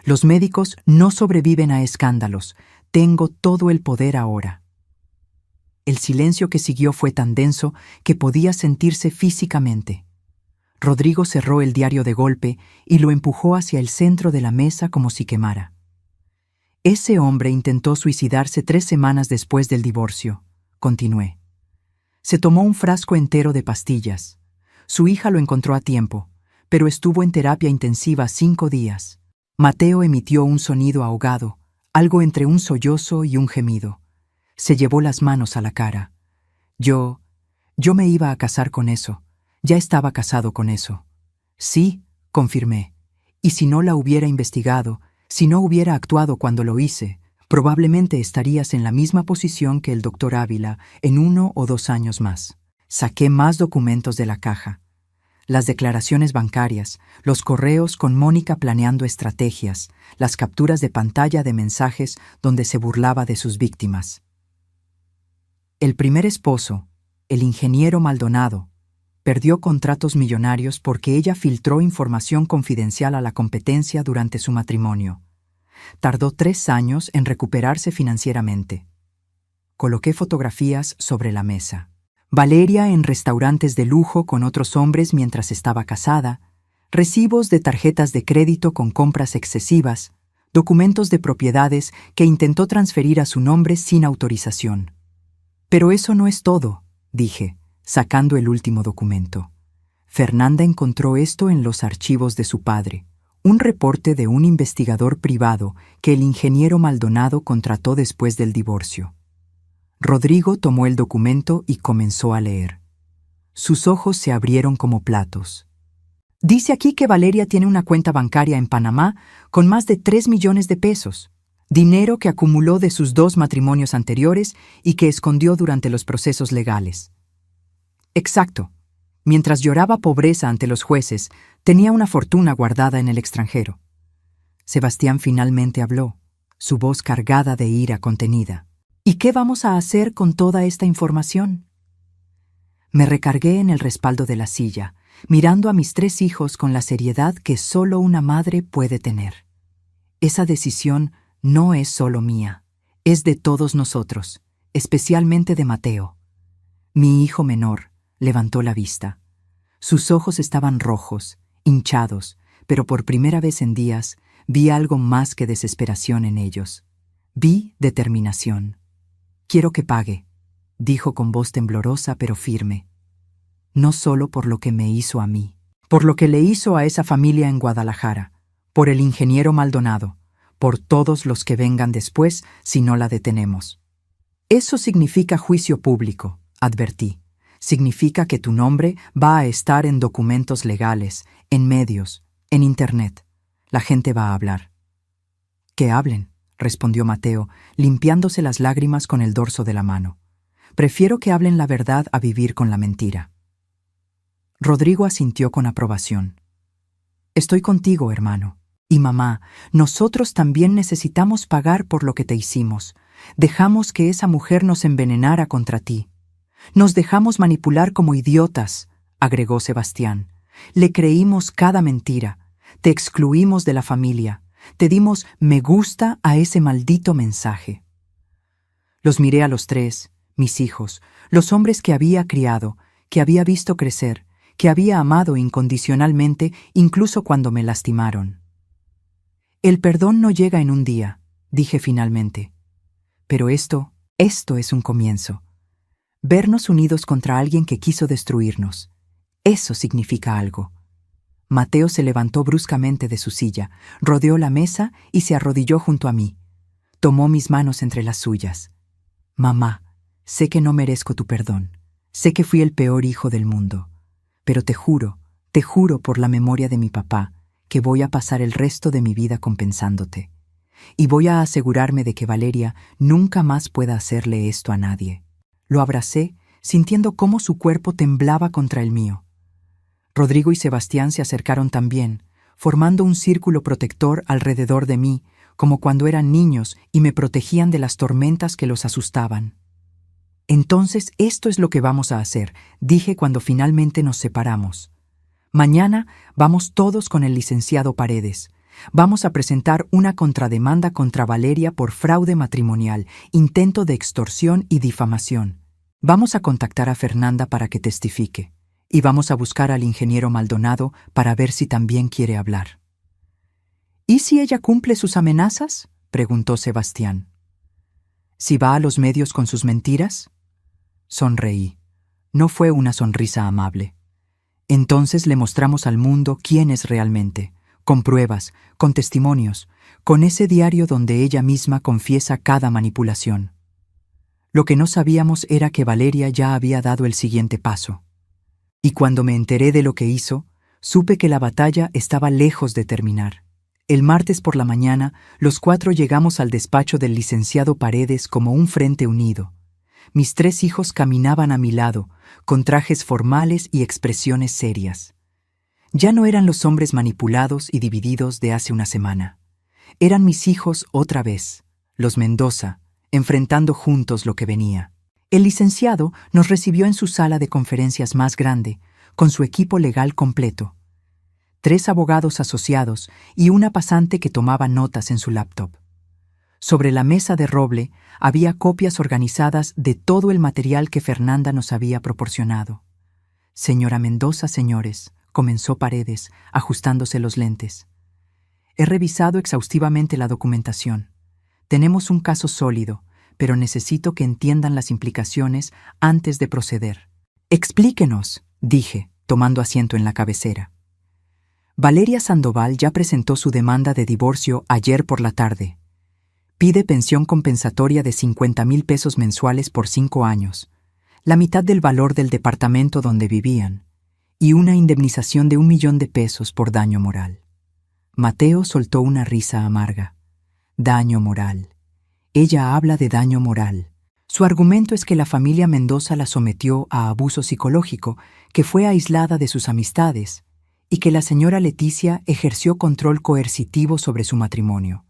Los médicos no sobreviven a escándalos. Tengo todo el poder ahora. El silencio que siguió fue tan denso que podía sentirse físicamente. Rodrigo cerró el diario de golpe y lo empujó hacia el centro de la mesa como si quemara. Ese hombre intentó suicidarse 3 semanas después del divorcio, continué. Se tomó un frasco entero de pastillas. Su hija lo encontró a tiempo, pero estuvo en terapia intensiva 5 días. Mateo emitió un sonido ahogado, algo entre un sollozo y un gemido. Se llevó las manos a la cara. Yo me iba a casar con eso. Ya estaba casado con eso. Sí, confirmé. Y si no la hubiera investigado, si no hubiera actuado cuando lo hice, probablemente estarías en la misma posición que el doctor Ávila en 1 o 2 años más. Saqué más documentos de la caja. Las declaraciones bancarias, los correos con Mónica planeando estrategias, las capturas de pantalla de mensajes donde se burlaba de sus víctimas. El primer esposo, el ingeniero Maldonado, perdió contratos millonarios porque ella filtró información confidencial a la competencia durante su matrimonio. Tardó 3 años en recuperarse financieramente. Coloqué fotografías sobre la mesa. Valeria en restaurantes de lujo con otros hombres mientras estaba casada, recibos de tarjetas de crédito con compras excesivas, documentos de propiedades que intentó transferir a su nombre sin autorización. Pero eso no es todo, dije, sacando el último documento. Fernanda encontró esto en los archivos de su padre, un reporte de un investigador privado que el ingeniero Maldonado contrató después del divorcio. Rodrigo tomó el documento y comenzó a leer. Sus ojos se abrieron como platos. Dice aquí que Valeria tiene una cuenta bancaria en Panamá con más de 3 millones de pesos, dinero que acumuló de sus 2 matrimonios anteriores y que escondió durante los procesos legales. Exacto. Mientras lloraba pobreza ante los jueces, tenía una fortuna guardada en el extranjero. Sebastián finalmente habló, su voz cargada de ira contenida. ¿Y qué vamos a hacer con toda esta información? Me recargué en el respaldo de la silla, mirando a mis 3 hijos con la seriedad que solo una madre puede tener. Esa decisión no es solo mía, es de todos nosotros, especialmente de Mateo. Mi hijo menor levantó la vista. Sus ojos estaban rojos, hinchados, pero por primera vez en días vi algo más que desesperación en ellos. Vi determinación. Quiero que pague, dijo con voz temblorosa pero firme. No solo por lo que me hizo a mí, por lo que le hizo a esa familia en Guadalajara, por el ingeniero Maldonado, por todos los que vengan después si no la detenemos. Eso significa juicio público, advertí. Significa que tu nombre va a estar en documentos legales, en medios, en Internet. La gente va a hablar. Que hablen, respondió Mateo, limpiándose las lágrimas con el dorso de la mano. Prefiero que hablen la verdad a vivir con la mentira. Rodrigo asintió con aprobación. Estoy contigo, hermano. Y mamá, nosotros también necesitamos pagar por lo que te hicimos. Dejamos que esa mujer nos envenenara contra ti. Nos dejamos manipular como idiotas, agregó Sebastián. Le creímos cada mentira. Te excluimos de la familia. Te dimos me gusta a ese maldito mensaje. Los miré a los 3, mis hijos, los hombres que había criado, que había visto crecer, que había amado incondicionalmente incluso cuando me lastimaron. El perdón no llega en un día, dije finalmente. Pero esto es un comienzo. Vernos unidos contra alguien que quiso destruirnos. Eso significa algo. Mateo se levantó bruscamente de su silla, rodeó la mesa y se arrodilló junto a mí. Tomó mis manos entre las suyas. Mamá, sé que no merezco tu perdón. Sé que fui el peor hijo del mundo. Pero te juro por la memoria de mi papá, que voy a pasar el resto de mi vida compensándote. Y voy a asegurarme de que Valeria nunca más pueda hacerle esto a nadie. Lo abracé, sintiendo cómo su cuerpo temblaba contra el mío. Rodrigo y Sebastián se acercaron también, formando un círculo protector alrededor de mí, como cuando eran niños y me protegían de las tormentas que los asustaban. Entonces, esto es lo que vamos a hacer, dije cuando finalmente nos separamos. Mañana vamos todos con el licenciado Paredes. Vamos a presentar una contrademanda contra Valeria por fraude matrimonial, intento de extorsión y difamación. Vamos a contactar a Fernanda para que testifique. Y vamos a buscar al ingeniero Maldonado para ver si también quiere hablar. ¿Y si ella cumple sus amenazas?, preguntó Sebastián. ¿Si va a los medios con sus mentiras? Sonreí. No fue una sonrisa amable. Entonces le mostramos al mundo quién es realmente, con pruebas, con testimonios, con ese diario donde ella misma confiesa cada manipulación. Lo que no sabíamos era que Valeria ya había dado el siguiente paso. Y cuando me enteré de lo que hizo, supe que la batalla estaba lejos de terminar. El martes por la mañana, los 4 llegamos al despacho del licenciado Paredes como un frente unido. Mis 3 hijos caminaban a mi lado, con trajes formales y expresiones serias. Ya no eran los hombres manipulados y divididos de hace una semana. Eran mis hijos otra vez, los Mendoza, enfrentando juntos lo que venía. El licenciado nos recibió en su sala de conferencias más grande, con su equipo legal completo. 3 abogados asociados y una pasante que tomaba notas en su laptop. Sobre la mesa de roble había copias organizadas de todo el material que Fernanda nos había proporcionado. Señora Mendoza, señores, comenzó Paredes, ajustándose los lentes. He revisado exhaustivamente la documentación. Tenemos un caso sólido, pero necesito que entiendan las implicaciones antes de proceder. Explíquenos, dije, tomando asiento en la cabecera. Valeria Sandoval ya presentó su demanda de divorcio ayer por la tarde. Pide pensión compensatoria de 50,000 pesos mensuales por 5 años, la mitad del valor del departamento donde vivían, y una indemnización de 1 millón de pesos por daño moral. Mateo soltó una risa amarga. Daño moral. Ella habla de daño moral. Su argumento es que la familia Mendoza la sometió a abuso psicológico, que fue aislada de sus amistades, y que la señora Leticia ejerció control coercitivo sobre su matrimonio.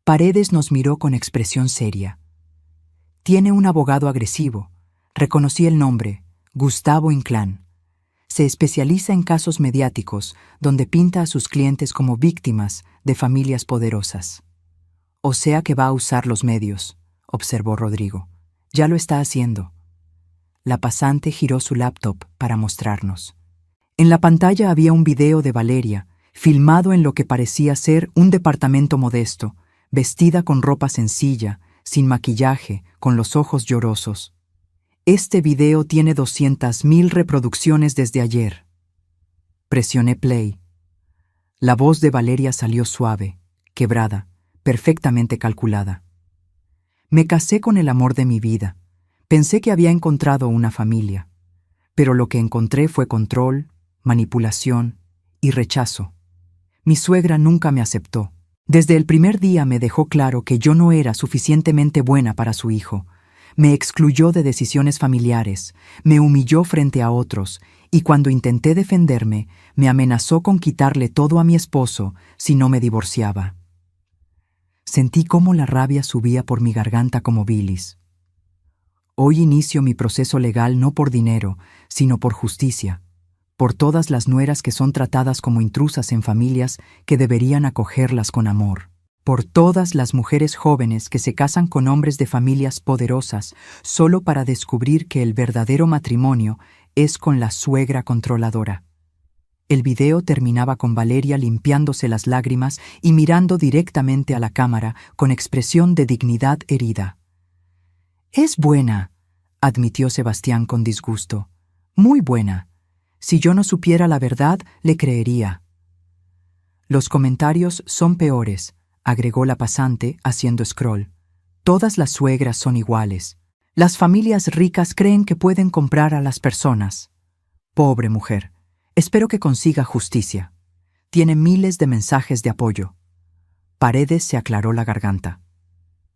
Paredes nos miró con expresión seria. Tiene un abogado agresivo. Reconocí el nombre, Gustavo Inclán. Se especializa en casos mediáticos, donde pinta a sus clientes como víctimas de familias poderosas. O sea que va a usar los medios, observó Rodrigo. Ya lo está haciendo. La pasante giró su laptop para mostrarnos. En la pantalla había un video de Valeria, filmado en lo que parecía ser un departamento modesto, vestida con ropa sencilla, sin maquillaje, con los ojos llorosos. Este video tiene 200,000 reproducciones desde ayer. Presioné play. La voz de Valeria salió suave, quebrada, perfectamente calculada. Me casé con el amor de mi vida. Pensé que había encontrado una familia. Pero lo que encontré fue control, manipulación y rechazo. Mi suegra nunca me aceptó. Desde el primer día me dejó claro que yo no era suficientemente buena para su hijo. Me excluyó de decisiones familiares, me humilló frente a otros, y cuando intenté defenderme, me amenazó con quitarle todo a mi esposo si no me divorciaba. Sentí cómo la rabia subía por mi garganta como bilis. Hoy inicio mi proceso legal no por dinero, sino por justicia, por todas las nueras que son tratadas como intrusas en familias que deberían acogerlas con amor, por todas las mujeres jóvenes que se casan con hombres de familias poderosas solo para descubrir que el verdadero matrimonio es con la suegra controladora. El video terminaba con Valeria limpiándose las lágrimas y mirando directamente a la cámara con expresión de dignidad herida. «Es buena», admitió Sebastián con disgusto. «Muy buena. Si yo no supiera la verdad, le creería». «Los comentarios son peores», agregó la pasante haciendo scroll. «Todas las suegras son iguales. Las familias ricas creen que pueden comprar a las personas. Pobre mujer. Espero que consiga justicia. Tiene miles de mensajes de apoyo». Paredes se aclaró la garganta.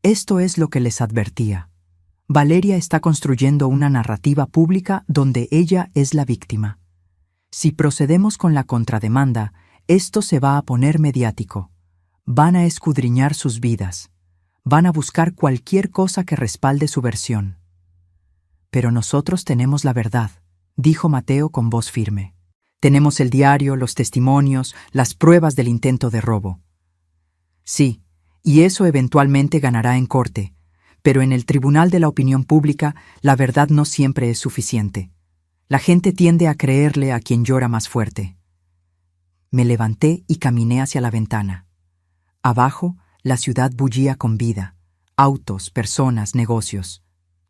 «Esto es lo que les advertía. Valeria está construyendo una narrativa pública donde ella es la víctima. Si procedemos con la contrademanda, esto se va a poner mediático. Van a escudriñar sus vidas. Van a buscar cualquier cosa que respalde su versión. Pero nosotros tenemos la verdad», dijo Mateo con voz firme. «Tenemos el diario, los testimonios, las pruebas del intento de robo». «Sí, y eso eventualmente ganará en corte, pero en el tribunal de la opinión pública la verdad no siempre es suficiente. La gente tiende a creerle a quien llora más fuerte». Me levanté y caminé hacia la ventana. Abajo, la ciudad bullía con vida. Autos, personas, negocios.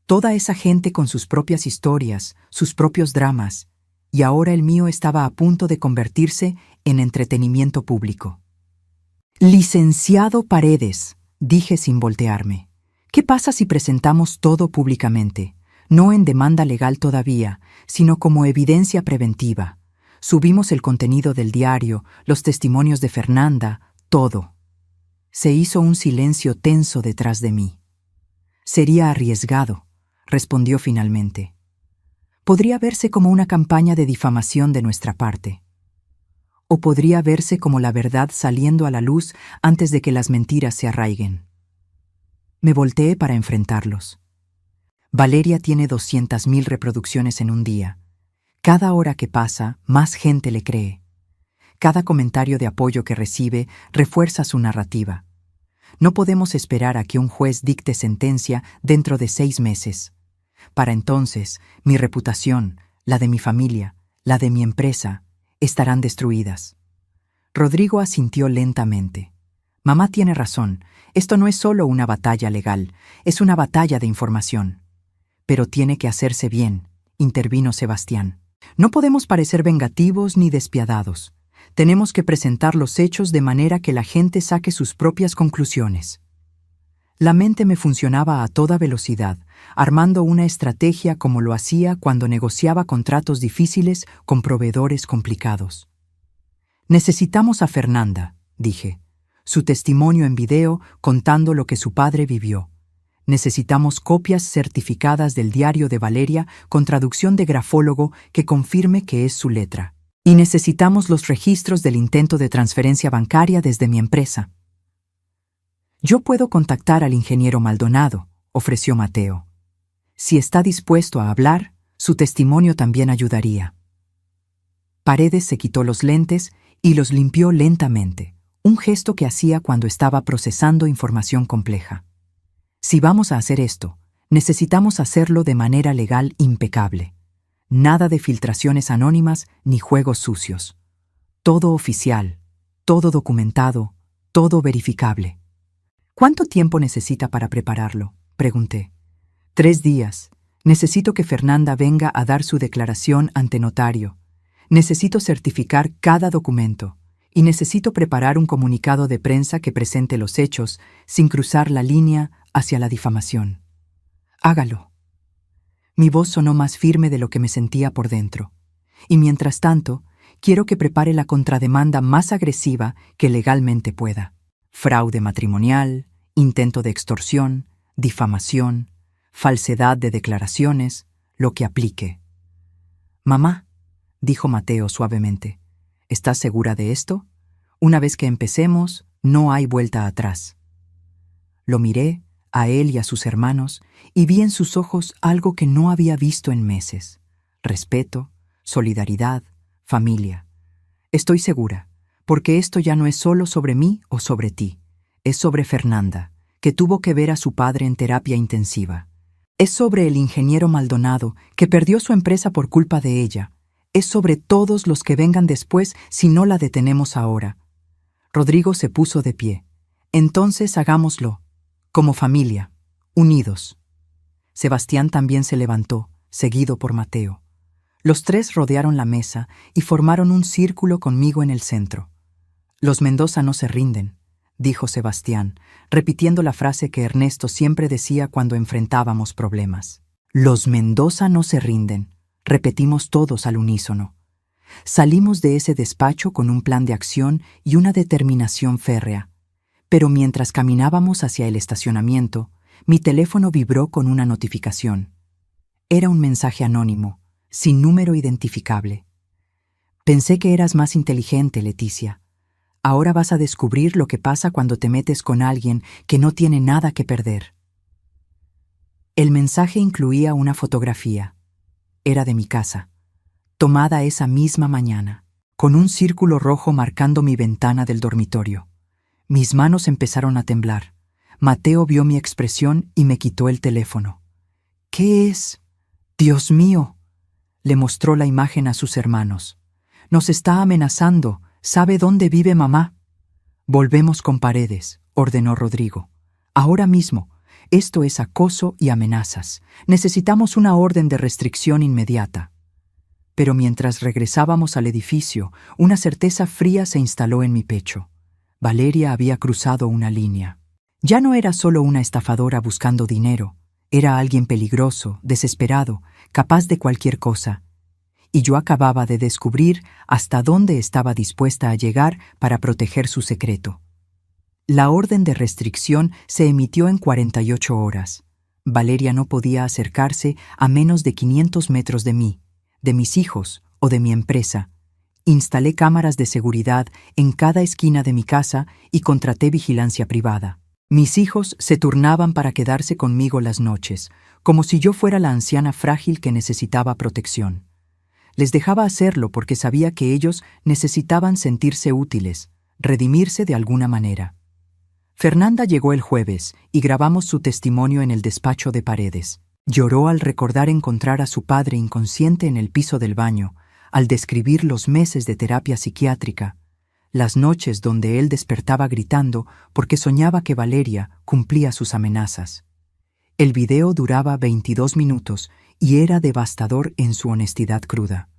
Toda esa gente con sus propias historias, sus propios dramas, y ahora el mío estaba a punto de convertirse en entretenimiento público. Licenciado Paredes, dije sin voltearme. ¿Qué pasa si presentamos todo públicamente? No en demanda legal todavía, sino como evidencia preventiva. Subimos el contenido del diario, los testimonios de Fernanda, todo. Se hizo un silencio tenso detrás de mí. Sería arriesgado, respondió finalmente. Podría verse como una campaña de difamación de nuestra parte. O podría verse como la verdad saliendo a la luz antes de que las mentiras se arraiguen. Me volteé para enfrentarlos. Valeria tiene 200.000 reproducciones en un día. Cada hora que pasa, más gente le cree. Cada comentario de apoyo que recibe refuerza su narrativa. No podemos esperar a que un juez dicte sentencia dentro de 6 meses. Para entonces, mi reputación, la de mi familia, la de mi empresa, estarán destruidas. Rodrigo asintió lentamente. Mamá tiene razón, esto no es solo una batalla legal, es una batalla de información. Pero tiene que hacerse bien, intervino Sebastián. No podemos parecer vengativos ni despiadados. Tenemos que presentar los hechos de manera que la gente saque sus propias conclusiones. La mente me funcionaba a toda velocidad, armando una estrategia como lo hacía cuando negociaba contratos difíciles con proveedores complicados. Necesitamos a Fernanda, dije. Su testimonio en video contando lo que su padre vivió. Necesitamos copias certificadas del diario de Valeria con traducción de grafólogo que confirme que es su letra. Y necesitamos los registros del intento de transferencia bancaria desde mi empresa. Yo puedo contactar al ingeniero Maldonado, ofreció Mateo. Si está dispuesto a hablar, su testimonio también ayudaría. Paredes se quitó los lentes y los limpió lentamente, un gesto que hacía cuando estaba procesando información compleja. Si vamos a hacer esto, necesitamos hacerlo de manera legal impecable. Nada de filtraciones anónimas ni juegos sucios. Todo oficial, todo documentado, todo verificable. ¿Cuánto tiempo necesita para prepararlo?, pregunté. 3 días. Necesito que Fernanda venga a dar su declaración ante notario. Necesito certificar cada documento. Y necesito preparar un comunicado de prensa que presente los hechos sin cruzar la línea hacia la difamación. Hágalo. Mi voz sonó más firme de lo que me sentía por dentro. Y mientras tanto, quiero que prepare la contrademanda más agresiva que legalmente pueda. Fraude matrimonial, intento de extorsión, difamación, falsedad de declaraciones, lo que aplique. Mamá, dijo Mateo suavemente, ¿estás segura de esto? Una vez que empecemos, no hay vuelta atrás. Lo miré, a él y a sus hermanos, y vi en sus ojos algo que no había visto en meses. Respeto, solidaridad, familia. Estoy segura, porque esto ya no es solo sobre mí o sobre ti. Es sobre Fernanda, que tuvo que ver a su padre en terapia intensiva. Es sobre el ingeniero Maldonado, que perdió su empresa por culpa de ella. Es sobre todos los que vengan después si no la detenemos ahora. Rodrigo se puso de pie. Entonces hagámoslo, como familia, unidos. Sebastián también se levantó, seguido por Mateo. Los 3 rodearon la mesa y formaron un círculo conmigo en el centro. Los Mendoza no se rinden, dijo Sebastián, repitiendo la frase que Ernesto siempre decía cuando enfrentábamos problemas. Los Mendoza no se rinden, repetimos todos al unísono. Salimos de ese despacho con un plan de acción y una determinación férrea. Pero mientras caminábamos hacia el estacionamiento, mi teléfono vibró con una notificación. Era un mensaje anónimo, sin número identificable. Pensé que eras más inteligente, Leticia. Ahora vas a descubrir lo que pasa cuando te metes con alguien que no tiene nada que perder. El mensaje incluía una fotografía. Era de mi casa, tomada esa misma mañana, con un círculo rojo marcando mi ventana del dormitorio. Mis manos empezaron a temblar. Mateo vio mi expresión y me quitó el teléfono. ¿Qué es? ¡Dios mío! Le mostró la imagen a sus hermanos. Nos está amenazando. ¿Sabe dónde vive mamá? Volvemos con Paredes, ordenó Rodrigo. Ahora mismo. Esto es acoso y amenazas. Necesitamos una orden de restricción inmediata. Pero mientras regresábamos al edificio, una certeza fría se instaló en mi pecho. Valeria había cruzado una línea. Ya no era solo una estafadora buscando dinero, era alguien peligroso, desesperado, capaz de cualquier cosa. Y yo acababa de descubrir hasta dónde estaba dispuesta a llegar para proteger su secreto. La orden de restricción se emitió en 48 horas. Valeria no podía acercarse a menos de 500 metros de mí, de mis hijos o de mi empresa. Instalé cámaras de seguridad en cada esquina de mi casa y contraté vigilancia privada. Mis hijos se turnaban para quedarse conmigo las noches, como si yo fuera la anciana frágil que necesitaba protección. Les dejaba hacerlo porque sabía que ellos necesitaban sentirse útiles, redimirse de alguna manera. Fernanda llegó el jueves y grabamos su testimonio en el despacho de Paredes. Lloró al recordar encontrar a su padre inconsciente en el piso del baño, al describir los meses de terapia psiquiátrica, las noches donde él despertaba gritando porque soñaba que Valeria cumplía sus amenazas. El video duraba 22 minutos y era devastador en su honestidad cruda.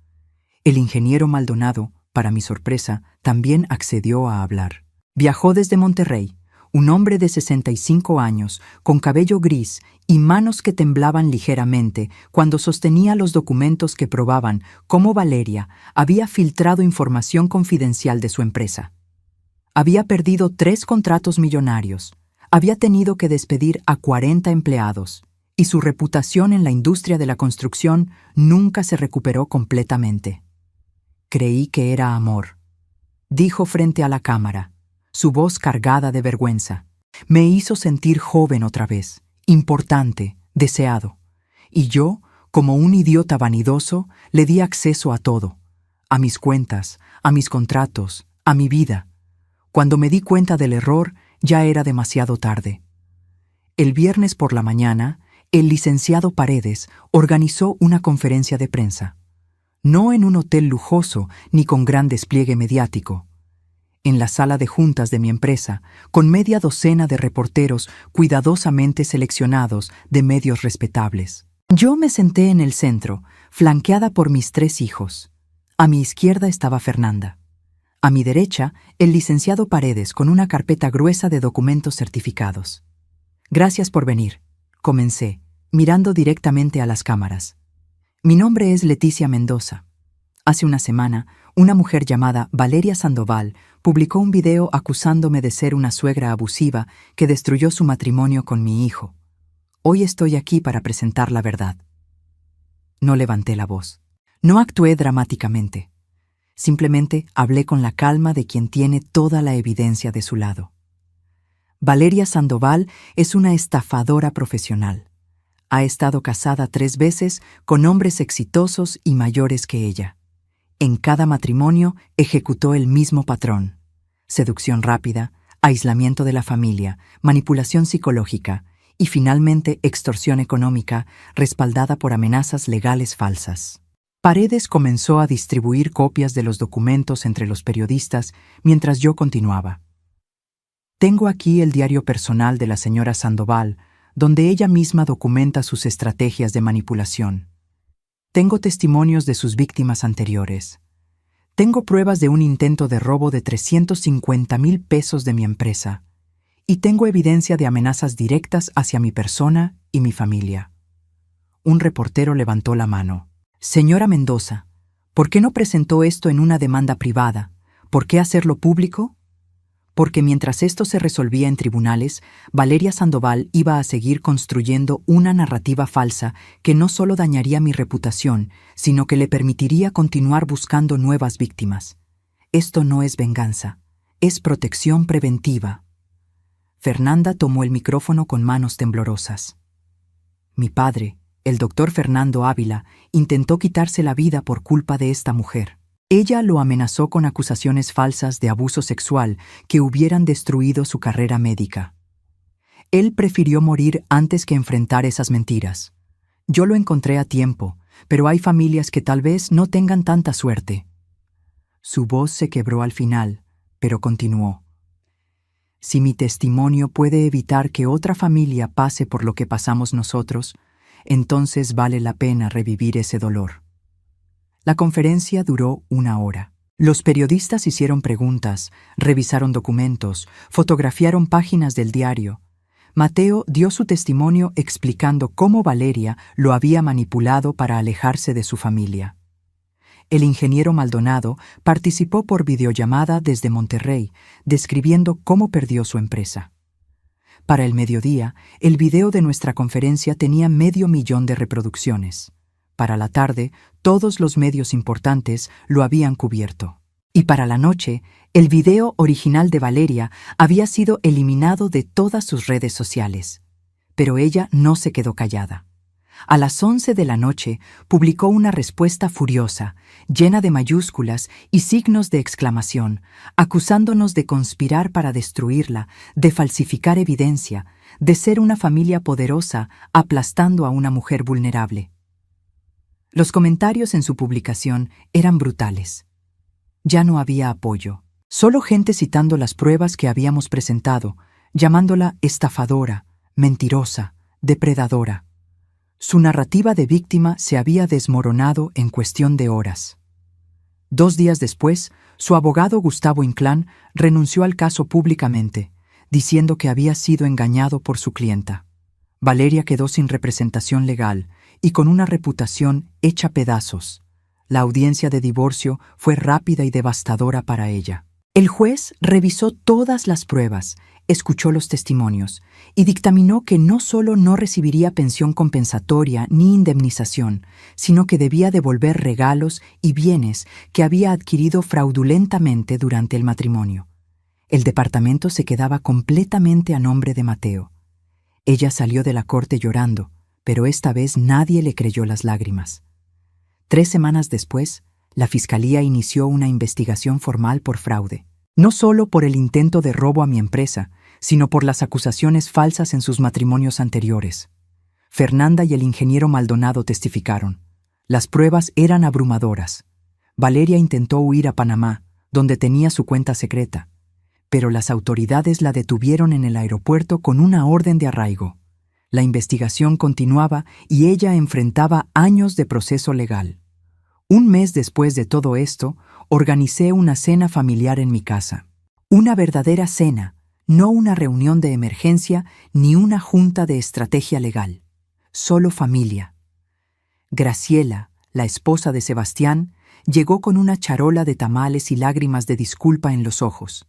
El ingeniero Maldonado, para mi sorpresa, también accedió a hablar. Viajó desde Monterrey, un hombre de 65 años, con cabello gris y manos que temblaban ligeramente cuando sostenía los documentos que probaban cómo Valeria había filtrado información confidencial de su empresa. Había perdido 3 contratos millonarios, había tenido que despedir a 40 empleados, y su reputación en la industria de la construcción nunca se recuperó completamente. Creí que era amor, dijo frente a la cámara, su voz cargada de vergüenza. Me hizo sentir joven otra vez, importante, deseado. Y yo, como un idiota vanidoso, le di acceso a todo, a mis cuentas, a mis contratos, a mi vida. Cuando me di cuenta del error, ya era demasiado tarde. El viernes por la mañana, el licenciado Paredes organizó una conferencia de prensa. No en un hotel lujoso ni con gran despliegue mediático. En la sala de juntas de mi empresa, con media docena de reporteros cuidadosamente seleccionados de medios respetables. Yo me senté en el centro, flanqueada por mis 3 hijos. A mi izquierda estaba Fernanda. A mi derecha, el licenciado Paredes con una carpeta gruesa de documentos certificados. Gracias por venir, comencé, mirando directamente a las cámaras. Mi nombre es Leticia Mendoza. Hace una semana, una mujer llamada Valeria Sandoval publicó un video acusándome de ser una suegra abusiva que destruyó su matrimonio con mi hijo. Hoy estoy aquí para presentar la verdad. No levanté la voz. No actué dramáticamente. Simplemente hablé con la calma de quien tiene toda la evidencia de su lado. Valeria Sandoval es una estafadora profesional. Ha estado casada 3 veces con hombres exitosos y mayores que ella. En cada matrimonio ejecutó el mismo patrón: seducción rápida, aislamiento de la familia, manipulación psicológica y finalmente extorsión económica respaldada por amenazas legales falsas. Paredes comenzó a distribuir copias de los documentos entre los periodistas mientras yo continuaba. Tengo aquí el diario personal de la señora Sandoval, donde ella misma documenta sus estrategias de manipulación. Tengo testimonios de sus víctimas anteriores. Tengo pruebas de un intento de robo de 350,000 pesos de mi empresa. Y tengo evidencia de amenazas directas hacia mi persona y mi familia. Un reportero levantó la mano. Señora Mendoza, ¿por qué no presentó esto en una demanda privada? ¿Por qué hacerlo público? Porque mientras esto se resolvía en tribunales, Valeria Sandoval iba a seguir construyendo una narrativa falsa que no solo dañaría mi reputación, sino que le permitiría continuar buscando nuevas víctimas. Esto no es venganza, es protección preventiva. Fernanda tomó el micrófono con manos temblorosas. Mi padre, el doctor Fernando Ávila, intentó quitarse la vida por culpa de esta mujer. Ella lo amenazó con acusaciones falsas de abuso sexual que hubieran destruido su carrera médica. Él prefirió morir antes que enfrentar esas mentiras. Yo lo encontré a tiempo, pero hay familias que tal vez no tengan tanta suerte. Su voz se quebró al final, pero continuó. Si mi testimonio puede evitar que otra familia pase por lo que pasamos nosotros, entonces vale la pena revivir ese dolor. La conferencia duró 1 hora. Los periodistas hicieron preguntas, revisaron documentos, fotografiaron páginas del diario. Mateo dio su testimonio explicando cómo Valeria lo había manipulado para alejarse de su familia. El ingeniero Maldonado participó por videollamada desde Monterrey, describiendo cómo perdió su empresa. Para el mediodía, el video de nuestra conferencia tenía 500,000 de reproducciones. Para la tarde, todos los medios importantes lo habían cubierto. Y para la noche, el video original de Valeria había sido eliminado de todas sus redes sociales. Pero ella no se quedó callada. A las 11 de la noche, publicó una respuesta furiosa, llena de mayúsculas y signos de exclamación, acusándonos de conspirar para destruirla, de falsificar evidencia, de ser una familia poderosa aplastando a una mujer vulnerable. Los comentarios en su publicación eran brutales. Ya no había apoyo, solo gente citando las pruebas que habíamos presentado, llamándola estafadora, mentirosa, depredadora. Su narrativa de víctima se había desmoronado en cuestión de horas. 2 días después, su abogado Gustavo Inclán renunció al caso públicamente, diciendo que había sido engañado por su clienta. Valeria quedó sin representación legal y con una reputación hecha pedazos. La audiencia de divorcio fue rápida y devastadora para ella. El juez revisó todas las pruebas, escuchó los testimonios y dictaminó que no solo no recibiría pensión compensatoria ni indemnización, sino que debía devolver regalos y bienes que había adquirido fraudulentamente durante el matrimonio. El departamento se quedaba completamente a nombre de Mateo. Ella salió de la corte llorando, pero esta vez nadie le creyó las lágrimas. 3 semanas después, la Fiscalía inició una investigación formal por fraude, no solo por el intento de robo a mi empresa, sino por las acusaciones falsas en sus matrimonios anteriores. Fernanda y el ingeniero Maldonado testificaron. Las pruebas eran abrumadoras. Valeria intentó huir a Panamá, donde tenía su cuenta secreta, pero las autoridades la detuvieron en el aeropuerto con una orden de arraigo. La investigación continuaba y ella enfrentaba años de proceso legal. 1 mes después de todo esto, organicé una cena familiar en mi casa. Una verdadera cena, no una reunión de emergencia ni una junta de estrategia legal. Solo familia. Graciela, la esposa de Sebastián, llegó con una charola de tamales y lágrimas de disculpa en los ojos.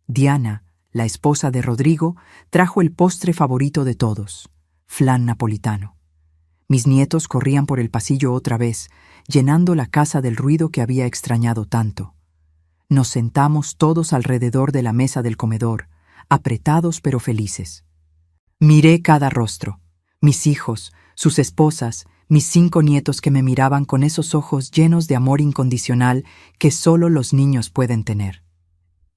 Diana, la esposa de Rodrigo, trajo el postre favorito de todos, flan napolitano. Mis nietos corrían por el pasillo otra vez, llenando la casa del ruido que había extrañado tanto. Nos sentamos todos alrededor de la mesa del comedor, apretados pero felices. Miré cada rostro, mis hijos, sus esposas, mis 5 nietos que me miraban con esos ojos llenos de amor incondicional que solo los niños pueden tener.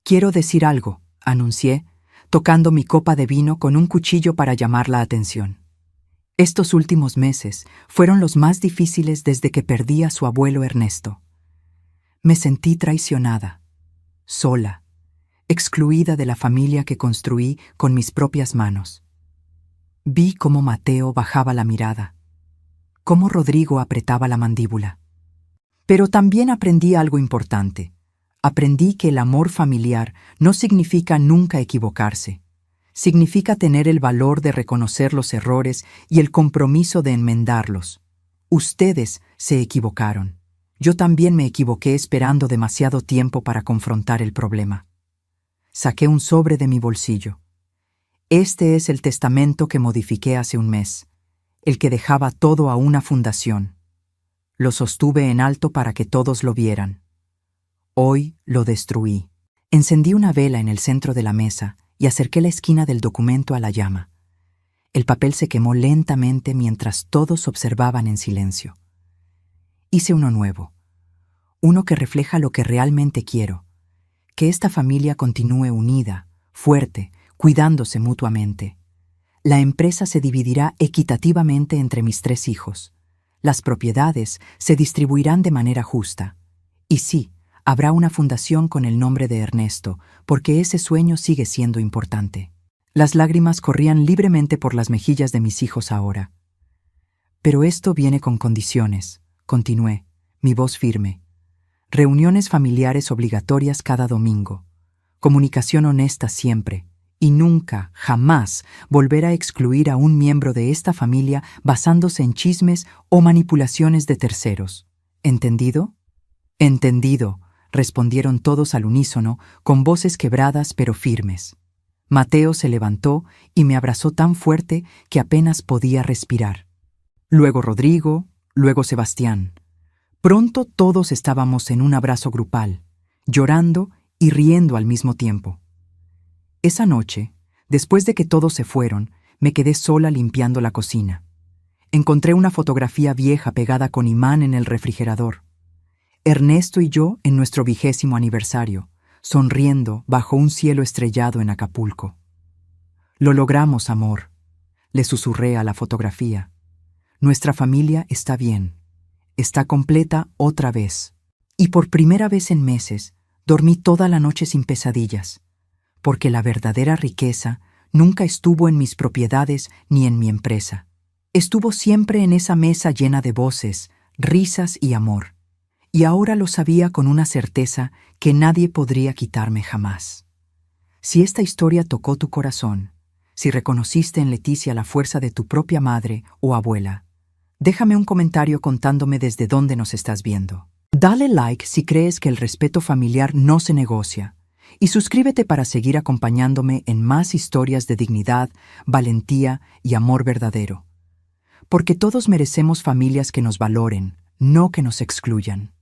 «Quiero decir algo», anuncié, tocando mi copa de vino con un cuchillo para llamar la atención. Estos últimos meses fueron los más difíciles desde que perdí a su abuelo Ernesto. Me sentí traicionada, sola, excluida de la familia que construí con mis propias manos. Vi cómo Mateo bajaba la mirada, cómo Rodrigo apretaba la mandíbula. Pero también aprendí algo importante. Aprendí que el amor familiar no significa nunca equivocarse. Significa tener el valor de reconocer los errores y el compromiso de enmendarlos. Ustedes se equivocaron. Yo también me equivoqué esperando demasiado tiempo para confrontar el problema. Saqué un sobre de mi bolsillo. Este es el testamento que modifiqué hace 1 mes, el que dejaba todo a una fundación. Lo sostuve en alto para que todos lo vieran. Hoy lo destruí. Encendí una vela en el centro de la mesa y acerqué la esquina del documento a la llama. El papel se quemó lentamente mientras todos observaban en silencio. Hice uno nuevo, uno que refleja lo que realmente quiero, que esta familia continúe unida, fuerte, cuidándose mutuamente. La empresa se dividirá equitativamente entre mis 3 hijos. Las propiedades se distribuirán de manera justa. Y sí, Habrá una fundación con el nombre de Ernesto, porque ese sueño sigue siendo importante. Las lágrimas corrían libremente por las mejillas de mis hijos ahora. Pero esto viene con condiciones, continué, mi voz firme. Reuniones familiares obligatorias cada domingo. Comunicación honesta siempre. Y nunca, jamás, volver a excluir a un miembro de esta familia basándose en chismes o manipulaciones de terceros. ¿Entendido? Entendido, respondieron todos al unísono, con voces quebradas pero firmes. Mateo se levantó y me abrazó tan fuerte que apenas podía respirar. Luego Rodrigo, luego Sebastián. Pronto todos estábamos en un abrazo grupal, llorando y riendo al mismo tiempo. Esa noche, después de que todos se fueron, me quedé sola limpiando la cocina. Encontré una fotografía vieja pegada con imán en el refrigerador. Ernesto y yo en nuestro 20º aniversario, sonriendo bajo un cielo estrellado en Acapulco. Lo logramos, amor, le susurré a la fotografía. Nuestra familia está bien, está completa otra vez. Y por primera vez en meses, dormí toda la noche sin pesadillas, porque la verdadera riqueza nunca estuvo en mis propiedades ni en mi empresa. Estuvo siempre en esa mesa llena de voces, risas y amor. Y ahora lo sabía con una certeza que nadie podría quitarme jamás. Si esta historia tocó tu corazón, si reconociste en Leticia la fuerza de tu propia madre o abuela, déjame un comentario contándome desde dónde nos estás viendo. Dale like si crees que el respeto familiar no se negocia y suscríbete para seguir acompañándome en más historias de dignidad, valentía y amor verdadero. Porque todos merecemos familias que nos valoren, no que nos excluyan.